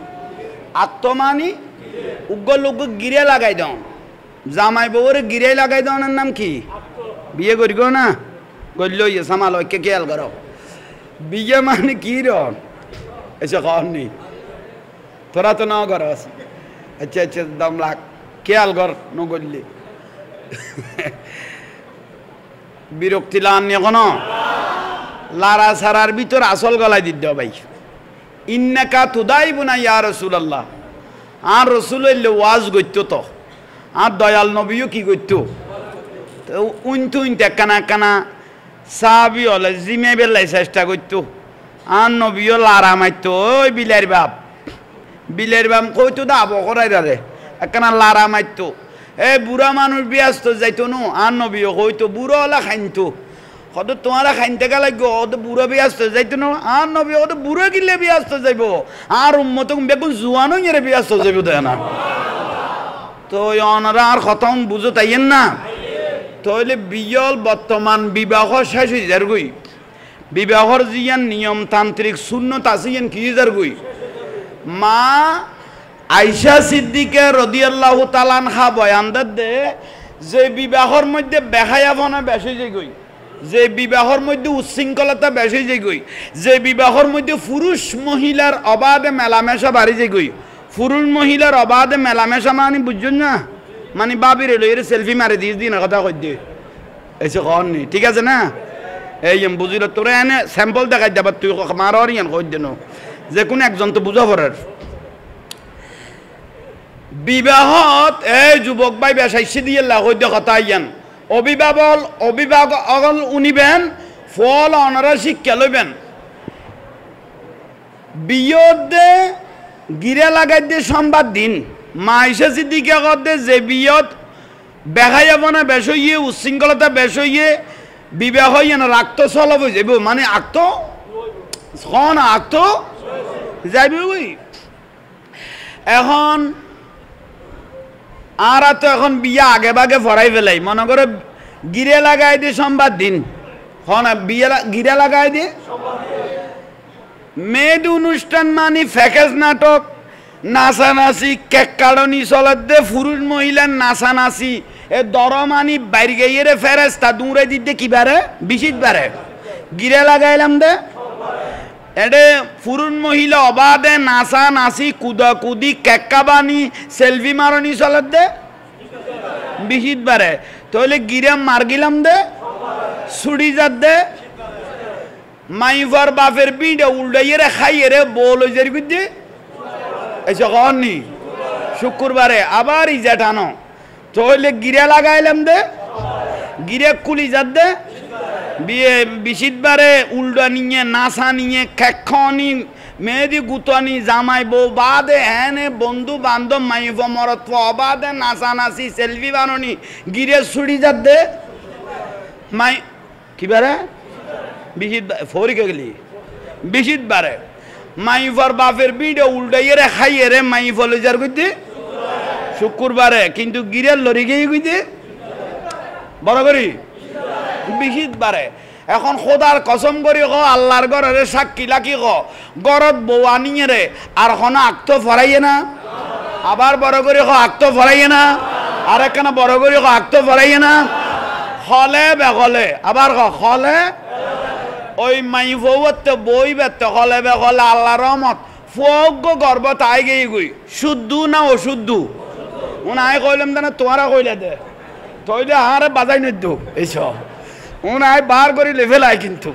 আক্ত মানি উগ্গল গিরে লাগাই দাও জামাই বউরে গিরে লাগাই দাও নাম কি বিয়ে করি গো না গল্ল ইয়ে সামাল কে খেয়াল করো বিয়ে মানে কি রন এসে হননি তোরা তো না করস আচ্ছা আচ্ছা দম লাগ খেয়াল কর নগল্লি বিরক্তি লান এখনো লারা সারার ভিতর আসল গলায় দিতে ভাই ইন্নাকা তুদাইবুনা ইয়া রাসূলুল্লাহ আর রাসূল ওয়াজ গইত তো আর দয়াল নবীও কি গইত তো উনতে কানা সাহাবী হলে জিমে বেলাই চেষ্টা করতো আর নবীও লারা মারতো ওই বিলের বাপ কইতো দা বকরাই রে একখানা লারা মারতো এ বুড়া মানুষ ব্যস্ত যাইতো নো আর নবীও কইতো বুড়ো হলে খাইতো কত তোমারা খাইতে গেলে ওদের বুড়ো ব্যস্ত যাইতো না আর নবী ওদের বুড়ো গিলে ব্যস্ত যাইব আর উম্মত বেগুন জুয়ানো এর ব্যস্ত যাইব তাই না তো ওনারা আর খতম বুঝো তাইয়েন না তাহলে বিয়ল বর্তমান বিবাহ শেষ হয়ে যার গই বিবাহর জিয়ান নিয়মতান্ত্রিক শূন্যত আছে কি যার গই মা আয়েশা সিদ্দিকা রাদিয়াল্লাহু তাআলা আনহা বয়ান দে যে বিবাহর মধ্যে বেহায়াপনা বেশি যায় গই যে বিবাহর মধ্যে উচ্ছৃঙ্খলতা বেশি যায় গই যে বিবাহর মধ্যে পুরুষ মহিলার অবাধে মেলামেশা বাড়ি যায় গই পুরুষ মহিলার অবাধে মেলামেশা মানে বুঝছেন না মানে বাবির এলো এর সেলফি মারে দিন কথা কই দিয়ে এসে কননি ঠিক আছে না এই বুঝিল তোরা এনে স্যাম্পল দেখাই যাবার তুই মার ইয়ান কই দেন যে কোনো একজন তো বুঝা পড়ার বিবাহত এই যুবক ভাই বেশাইছে দিয়ে লাগাই দিয়ে কথা ইয়ান অভিভাবক উনিবেন ফল অনারা শিক্ষা লইবেন বিয়তে গিরে লাগাই দিয়ে সম্বাদ দিন মা আয়েশা সিদ্দিকা কদে যে বিয়ত বেহায়াপনা বেশ হইয়ে উচ্ছৃঙ্খলতা বেশ হইয়ে বিবাহ না রাখত চলব যাব মানে আক্ত যাইব এখন আর তো এখন বিয়া আগে ভাগে ভরাই ফেলাই মনে করে গিরে লাগাই দিয়ে সম্বাদ দিন বিয়ে গিরে লাগাই দিয়ে মেয়েদ অনুষ্ঠান মানে ফ্যাকেজ নাটক নাচানাচি কেক কাড়নি চলত দে পুরুষ মহিলার নাচানাচি এ দরমানি বাইরে গিয়ে ফেরেস্তা দূরে দিতে কি বারে বিশিত বারে গিরে লাগাইলাম দে এডে পুরুষ মহিলা অবাধে নাচা নাচি কুদাকুদি কেক্কাবানি সেলফি মারনি চলত দে বিশিত বারে তাহলে গিরে মার গিলাম দে ছুড়ি যাত দে মাইফার বাপের বিড়ে উল্টাইয়ে খাইয়ে রে বল হয়ে দে এসে কননি শুক্রবারে আবার ইজা টানো তাহলে গিরে লাগাইলাম দে গিরে কুলি যাত দে বিয়ে বিশিতবারে উল্টা নিয়ে নাচা নিয়ে খেক্ষনি মেয়েদি গুতনি জামাই বউ বাদে হ্যানে বন্ধু বান্ধব মাইফ মরত অবাদে নাচা নাচি সেলফি বাননি গিরে ছুড়ি যাত দে মাই কি বারে বিশিত ফরিকে গেলি বিশিত বারে মাইফার বাপের বিড়ে উল্টাইয়ে রে খাইয়ে রে মাইফ লইজার কইতে শুক্রবারে কিন্তু গিরের লড়ি গিয়ে কইতে বড় করি বিশিত বারে এখন খোদার কসম করি ক আল্লাহর ঘরে সাক্ষী লাখি ক গরত বউ আনিয়ে রে আর কোনো আক্ত ফরাইয়ে না আবার বড় করে ক আক্ত ফরাইয়ে না আর একখানা বড় করে ক আক্ত ফরাইয়ে না হলে বেগলে আবার ক হলে ওই মাইফতে বই বেতে হলে বেগলে আল্লাহ রহমত ফোক গর্ব তাই গিয়ে গই শুদ্ধ না অশুদ্ধ উনাই কইলাম না তোরা কইলে দে তইলে হারে বাজাই নিদ্দু এইসব উনাই বার করি লেভেল আয় কিন্তু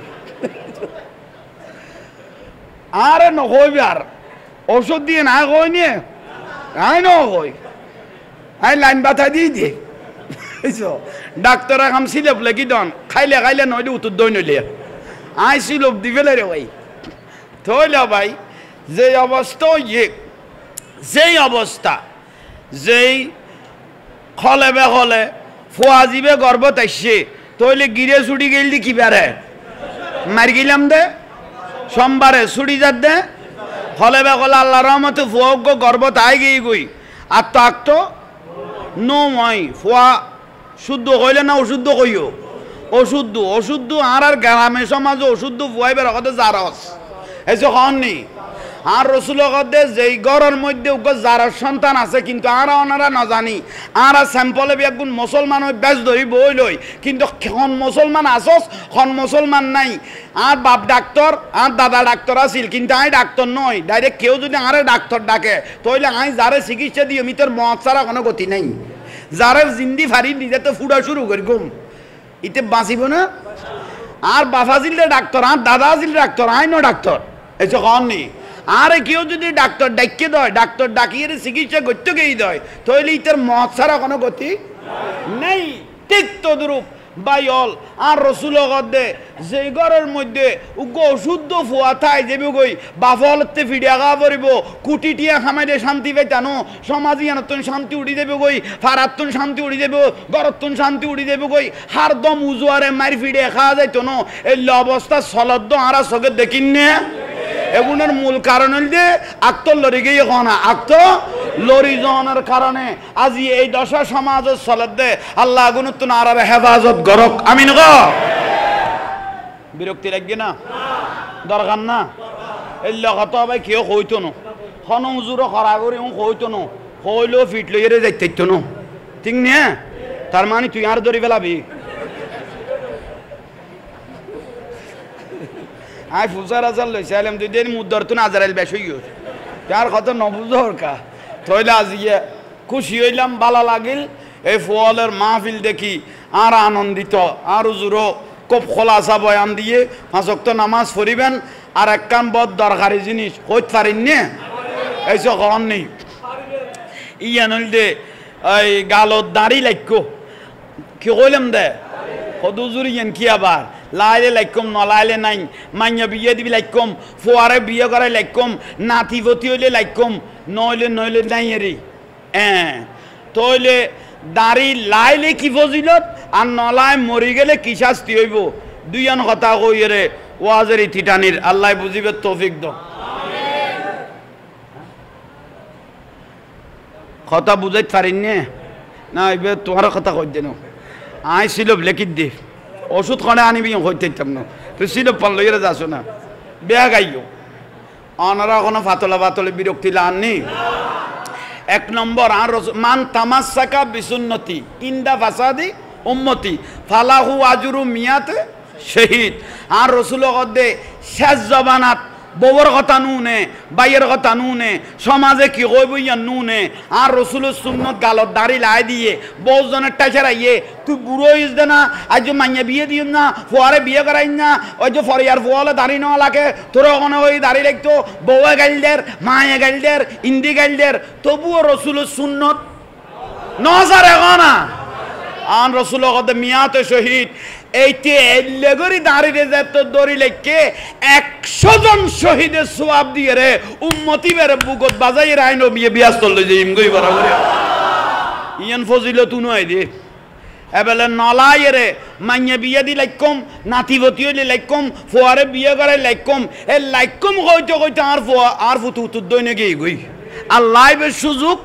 আরে নকইবি আর ওষুধ দিয়ে না কই নিয়ে আই নকই আই লাইন বাতা দিয়ে দিয়ে ডাক্তার এখন সিলেপ লেগি দন খাইলে খাইলে নইলে উত্তর দই নইলে আই সিলপ দি ফেলে রে ভাই থইলে ভাই যে অবস্থা যেই অবস্থা যেই খলে বে খলে ফোয়া জিবে গর্বত আসছে তইলে গিরে ছুটি গেল দি কি বেড়ে মারি গেলাম দে সোমবারে ছুটি যাত দে খলে বে খলে আল্লাহ রহমতে ফোয়া গর্বত আই গিয়ে গই আত্ম নো মই ফোয়া শুদ্ধ কইলে না অশুদ্ধ কইও অশুদ্ধ আর গ্রামে সমাজে অশুদ্ধ ফুয়াই বের কথা জারস এসে হননি আর রসুল কদে যেই ঘরের মধ্যে যারা সন্তান আছে কিন্তু আর ওনারা না জানি আর স্যাম্পলে একগুণ মুসলমান ওই বেশ ধরি বই লই কিন্তু খন মুসলমান আসস খন মুসলমান নাই আর বাপ ডাক্তার আর দাদা ডাক্তার আছিল কিন্তু আই ডাক্তার নয় ডাইরেক্ট কেউ যদি আরে ডাক্তার ডাকে তাহলে আই যারে চিকিৎসা দিই মিতর মত ছাড়া কোনো গতি নাই যারে জিন্দি ফারি নিজে তো ফুটা শুরু করি ঘুম ইতে বাঁচিব না আর বাফা জিলে ডাক্তার আর দাদা জিল ডাক্তার আইনও ডাক্তার এসে কননি আর কেউ যদি ডাক্তার ডাকিয়ে দেয় ডাক্তার ডাকিয়ে চিকিৎসা করতে গিয়ে দেয় তাহলে ইতার মত ছাড়া কোনো গতি নেই ঠিক তদ্রূপ বাইল আর রসুল দে যে ঘরের মধ্যে অশুদ্ধ ফুয়া থাই যে গই বাফলতে ফিডিয়া গা পড়ব কুটিটিয়া খামাইলে শান্তি পাইতানো সমাজে আনতন শান্তি উড়ি দেবে গই ফারাতন শান্তি উড়ি দেব গরতন শান্তি উড়ি দেবে গই হার দম উজুয়ারে মারি ফিডিয়া খাওয়া যাইতো না এই অবস্থা সলদ্দ আরা চোখে দেখিন নে এগুনের মূল কারণ হল যে আক্তর লড়ি গিয়ে কনা আক্ত লড়ি জনের কারণে আজি এই দশা সমাজের চলত দে আল্লাহ গুণত্ব আর হেফাজত গরক আমিন গ বিরক্তি লাগবে না দরকার না এই লগত ভাই কেউ কইতো না খন উজুরো খরা করি কইতো না কইলেও ফিট লইয়ে যাইতো না ঠিক নিয়ে তার মানে তুই আর ধরি ফেলাবি আই ফুসার আজার লইছে আলাম দুই দিন মুদ্দার তো আজারাইল বেশ হই গেছে তার কথা নবুঝর কা তইলে আজিয়ে খুশি হইলাম ভালো লাগিল এই ফলের মাহফিল দেখি আর আনন্দিত আর উজুরো খুব খোলাসা বয়ান দিয়ে পাঁচ ওয়াক্ত নামাজ পড়িবেন আর এক কাম বড় দরকারি জিনিস কইতে পারেন না এইসব করেন নেই ইয়ান হইল দে এই গালত দাঁড়ি লাইকো কি কইলাম দে কদুজুর ইয়ান কি আবার লাইলে লাইকম নলাইলে নাই মাইয়া বিয়ে দিবি লাইকম ফোয়ারে বিয়ে করে লাইকম নাতিভতি হইলে লাইকম নইলে নাই রে তইলে দাড়ি লাইলে কি ফজিলত আর নলাই মরি গেলে কি শাস্তি হইব দুইয়ান কথা কই রে ওয়াজের ইতিটানির আল্লাহ বুঝিবে তৌফিক দাও কথা বুঝাইতে পারিন না এবার তোমার কথা কই দেন আই ছিল লেখি দে ওষুধ খনে আনিবি হইতে না তুই ছিল পাল্লইরে যাস না বেয়া গাইও অনারা কোনো ফাতলে বিরক্তি আননি এক নম্বর আর মান তামাসাকা বিসুন্নতি ইন্দা ফাসাদি উম্মতি ফালাহু আজরু মিয়াত শহীদ আর রসুল দে শেষ জবানাত বউর কথা নুনে বাইয়ের কথা নুনে সমাজে কি কইব ইয়া নুনে আর রসুলের সুন্নত গালত দাড়ি লাই দিয়ে বউজনের টাইছারাইয়ে তুই বুড়ো হইস দে না আজ মাইয়া বিয়ে দিও না ফোয়ারে বিয়ে করাই না ওই যে ফরিয়ার ফোয়ালে দাড়ি নেওয়া লাগে তোর ওখানে ওই দাড়ি লাগতো বউয়ে গাইল দের মায়ে গাইল দের ইন্দি গাইল দের তবুও রসুলের সুন্নত নজার এগনা আন রসুল কদে মিয়াতে শহীদ এইটি এলেগরি দাঁড়িয়ে যেত দড়ি লেখকে 100 জন শহীদের সোয়াব দিয়ে রে উম্মতি বেরে বুকত বাজাই রাইনো বিয়ে বিয়াস চললে যে ইমগই বরাবর ইয়ান ফজিলত নয় দে এবেলে নলাই রে মাইয়া বিয়ে দি লাইকম নাতিভতি হইলে লাইকম ফোয়ারে বিয়ে করে লাইকম এ লাইকম কইতে আর ফুতু দই নাকি গই আর লাইভের সুযোগ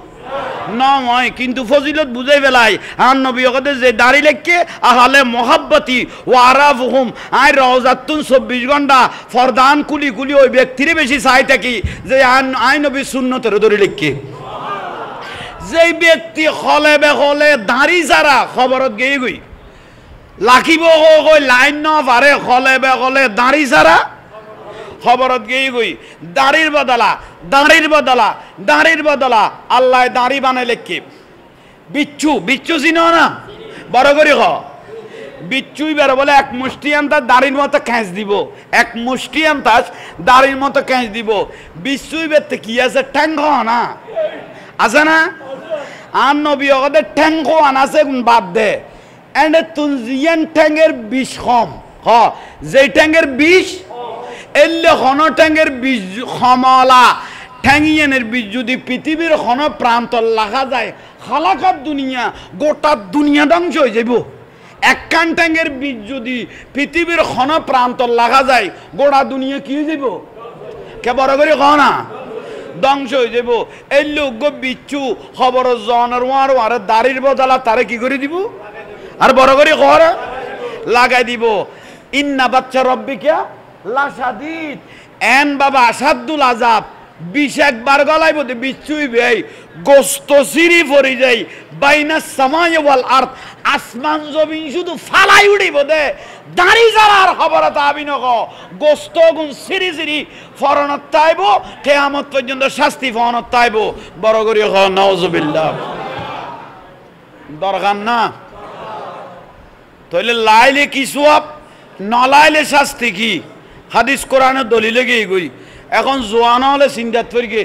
নয় কিন্তু ফজিলত বুঝাই বেলাই আর নবী কদে যে দাড়ি লেখকে আহলে মোহাব্বতি ও আরাফুহুম আই রওজাতুন 24 ঘন্টা ফরদান কুলি ওই ব্যক্তির বেশি চাই থাকি যে আই নবী সুন্নতের ধরে লেখকে যেই ব্যক্তি হলে বেহলে দাড়ি যারা খবরত গিয়ে গই লাখিব কই লাইন ন পারে হলে বেহলে দাড়ি যারা খবরত গিয়ে গই দাড়ির বদলা আল্লাহ দাড়ি বানাই লেখকে বিচ্ছু চিনো না বড় করি বিচ্ছুই বেরো বলে এক মুষ্টি আমতাস দাড়ির মতো খেঁচ দিব, এক মুষ্টি আমতাস দাড়ির মতো খেঁচ দিব। বিচ্ছুই বেরতে কি আছে? ঠ্যাং না আছে না? আর নবী ওদের ঠ্যাং খাওয়ান আছে বাদ দে, এন্ড তুলজিয়ান ঠ্যাংয়ের বিষ কম। হ যে ঠ্যাংয়ের বিষ এলে হন ঠ্যাংয়ের বিষ ক্ষমলা ঠ্যাঙিয়ানের বিষ যদি পৃথিবীর হন প্রান্ত লাগা যায়, খালাকাত দুনিয়া গোটা দুনিয়া ধ্বংস হয়ে যাব। একখান ঠ্যাংয়ের বীজ যদি পৃথিবীর হন প্রান্ত লাগা যায়, গোটা দুনিয়া কি হয়ে যাব? কে বড় করে কহ না, ধ্বংস হয়ে যাব। এই লোক বিচ্ছু খবর জনের ওয়ার দাড়ির বদলা তারে কি করে দিব? আর বড় করে কহ লাগাই দিব। ইন্না বাচ্চা রব্বিকা লাশাদীদ, এন বাবা আসাদুল আযাব, বিষ একবার গলাইব বিচ্ছুই ভাই গোস্ত সিঁড়ি পড়ে যাই বাইনা সামায় ওয়াল আরদ, আসমান জমিন শুধু ফালাই উড়িব দে। দাঁড়ি যারার খবর তাবি নক গোস্ত গুণ সিঁড়ি সিঁড়ি ফরনত তাইব, কিয়ামত পর্যন্ত শাস্তি ফরনত তাইব। বড় করে হ নাউজুবিল্লাহ। দরকার না তাইলে লাইলে কি সওয়াব, নলাইলে শাস্তি কি? হাদিস কোরআনের দলিলে গিয়ে গই। এখন জোয়ানা হলে চিন্তাত ফিরগে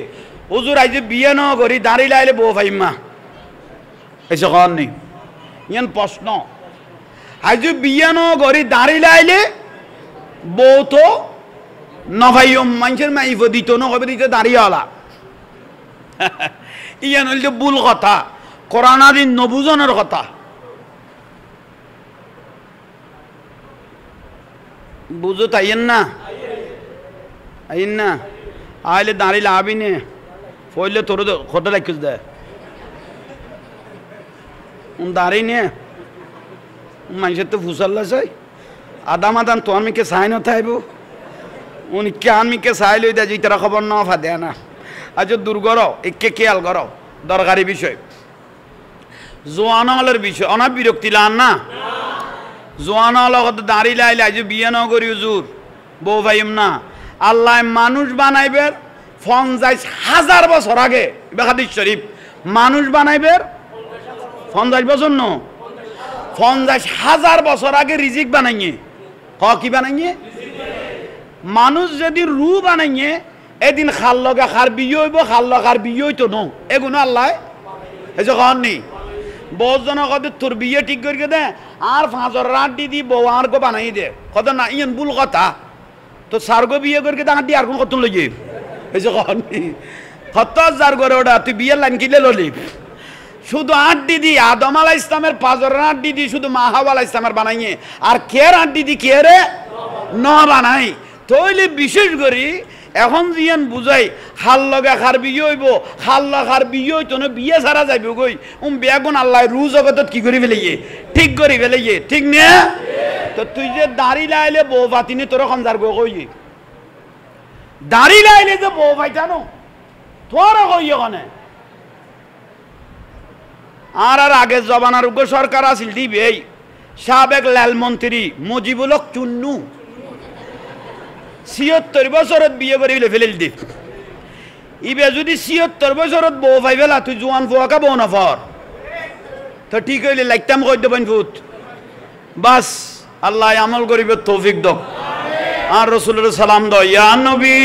হুজুর আইজে বিয়ে ন করি দাঁড়ি লাইলে বউ ফাইমা এসে কর নেই ইয়ান প্রশ্ন। আইজে বিয়ে ন করি দাঁড়ি লাইলে বউ তো নভাইম মানুষের মাইফ দিত ন কবে দিতে দাঁড়িয়েওয়ালা ইয়ান হইলে ভুল কথা, কোরআন আদিন নবুজনের কথা। বুঝো তাইয়েন না, আইন না আইলে দাঁড়িয়ে আবি নে পড়লে তোর খোটা রাখিস দেয় দাঁড়িয়ে নে মানুষের তো ফুসাল্লা চাই আদাম আদান তো আমি কে চাই না থাইব উনি কে আমি কে চাই লই দেয় যে তারা খবর না ফা দেয় না। আজ দূর করো একে খেয়াল করো, দরকারি বিষয় জোয়ানা হলের বিষয়। অনার বিরক্তি লান না, জোয়ানা হল কত দাঁড়িয়ে লাইলে আজ বিয়ে ন করি হুজুর বউ ভাইম না। আল্লাহ মানুষ বানাইবের 50,000 বছর আগে, হাদিস শরীফ মানুষ বানাইবের 50 বছর ন 50,000 বছর আগে রিজিক বানাইয়ে। কি বানাইয়ে? মানুষ যদি রু বানাইয়ে এদিন খাল লগা খার বিয়ে হইব, খাল লগার বিয়ে হইতো ন এগুলো আল্লাহ এসে কন নি। বহুত জন কত তোর বিয়ে ঠিক করে দে আর 5 রাত দি বউ আর গো বানাই দে কত না, ইয়েন ভুল কথা। তো সার্গ বিয়ে করে দাঁড় দিয়ে আর কোন কত লই এসে কন নি কত যার করে ওটা তুই বিয়ের লাইন কিলে ললি। শুধু 8 দিদি আদম আলাইহিস ইসলামের 5 রাত দিদি শুধু মা হাওয়া আলাইহিস ইসলামের বানাইয়ে, আর কে রাত দিদি কে রে ন বানাই। তইলে বিশেষ করে এখন জিয়ান বুঝাই হাল লগা খার বিয়ে হইব, হাল লাগার বিয়ে হইতো না, বিয়ে ছাড়া যাইব গই বেগুন আল্লাহ রু জগতত কি করে ফেলাইয়ে ঠিক করে ফেলাইয়ে, ঠিক না? তো তুই যে দাড়ি লাইলে বউ পাতিনি তোর খঞ্জার গো কই দাড়ি লাইলে যে বউ পাইতানো তোর কই ওখানে। আর আগের জবানার উগ্র সরকার আছিল দিবে এই সাবেক লাল মন্ত্রী মুজিবুল হক চুন্নু ৭৬ বছরত বিয়ে করে ফেলে দি। ইবে যদি ৭৬ বছরত বউ পাই ফেলা তুই জোয়ান ফুয়াকা বউ নফর তো ঠিক হইলে লাগতাম কই দেবেন ভূত বাস। আল্লাহ আমল করিবে তৌফিক দক আর রাসূলের সালাম দ ইয়া নবী।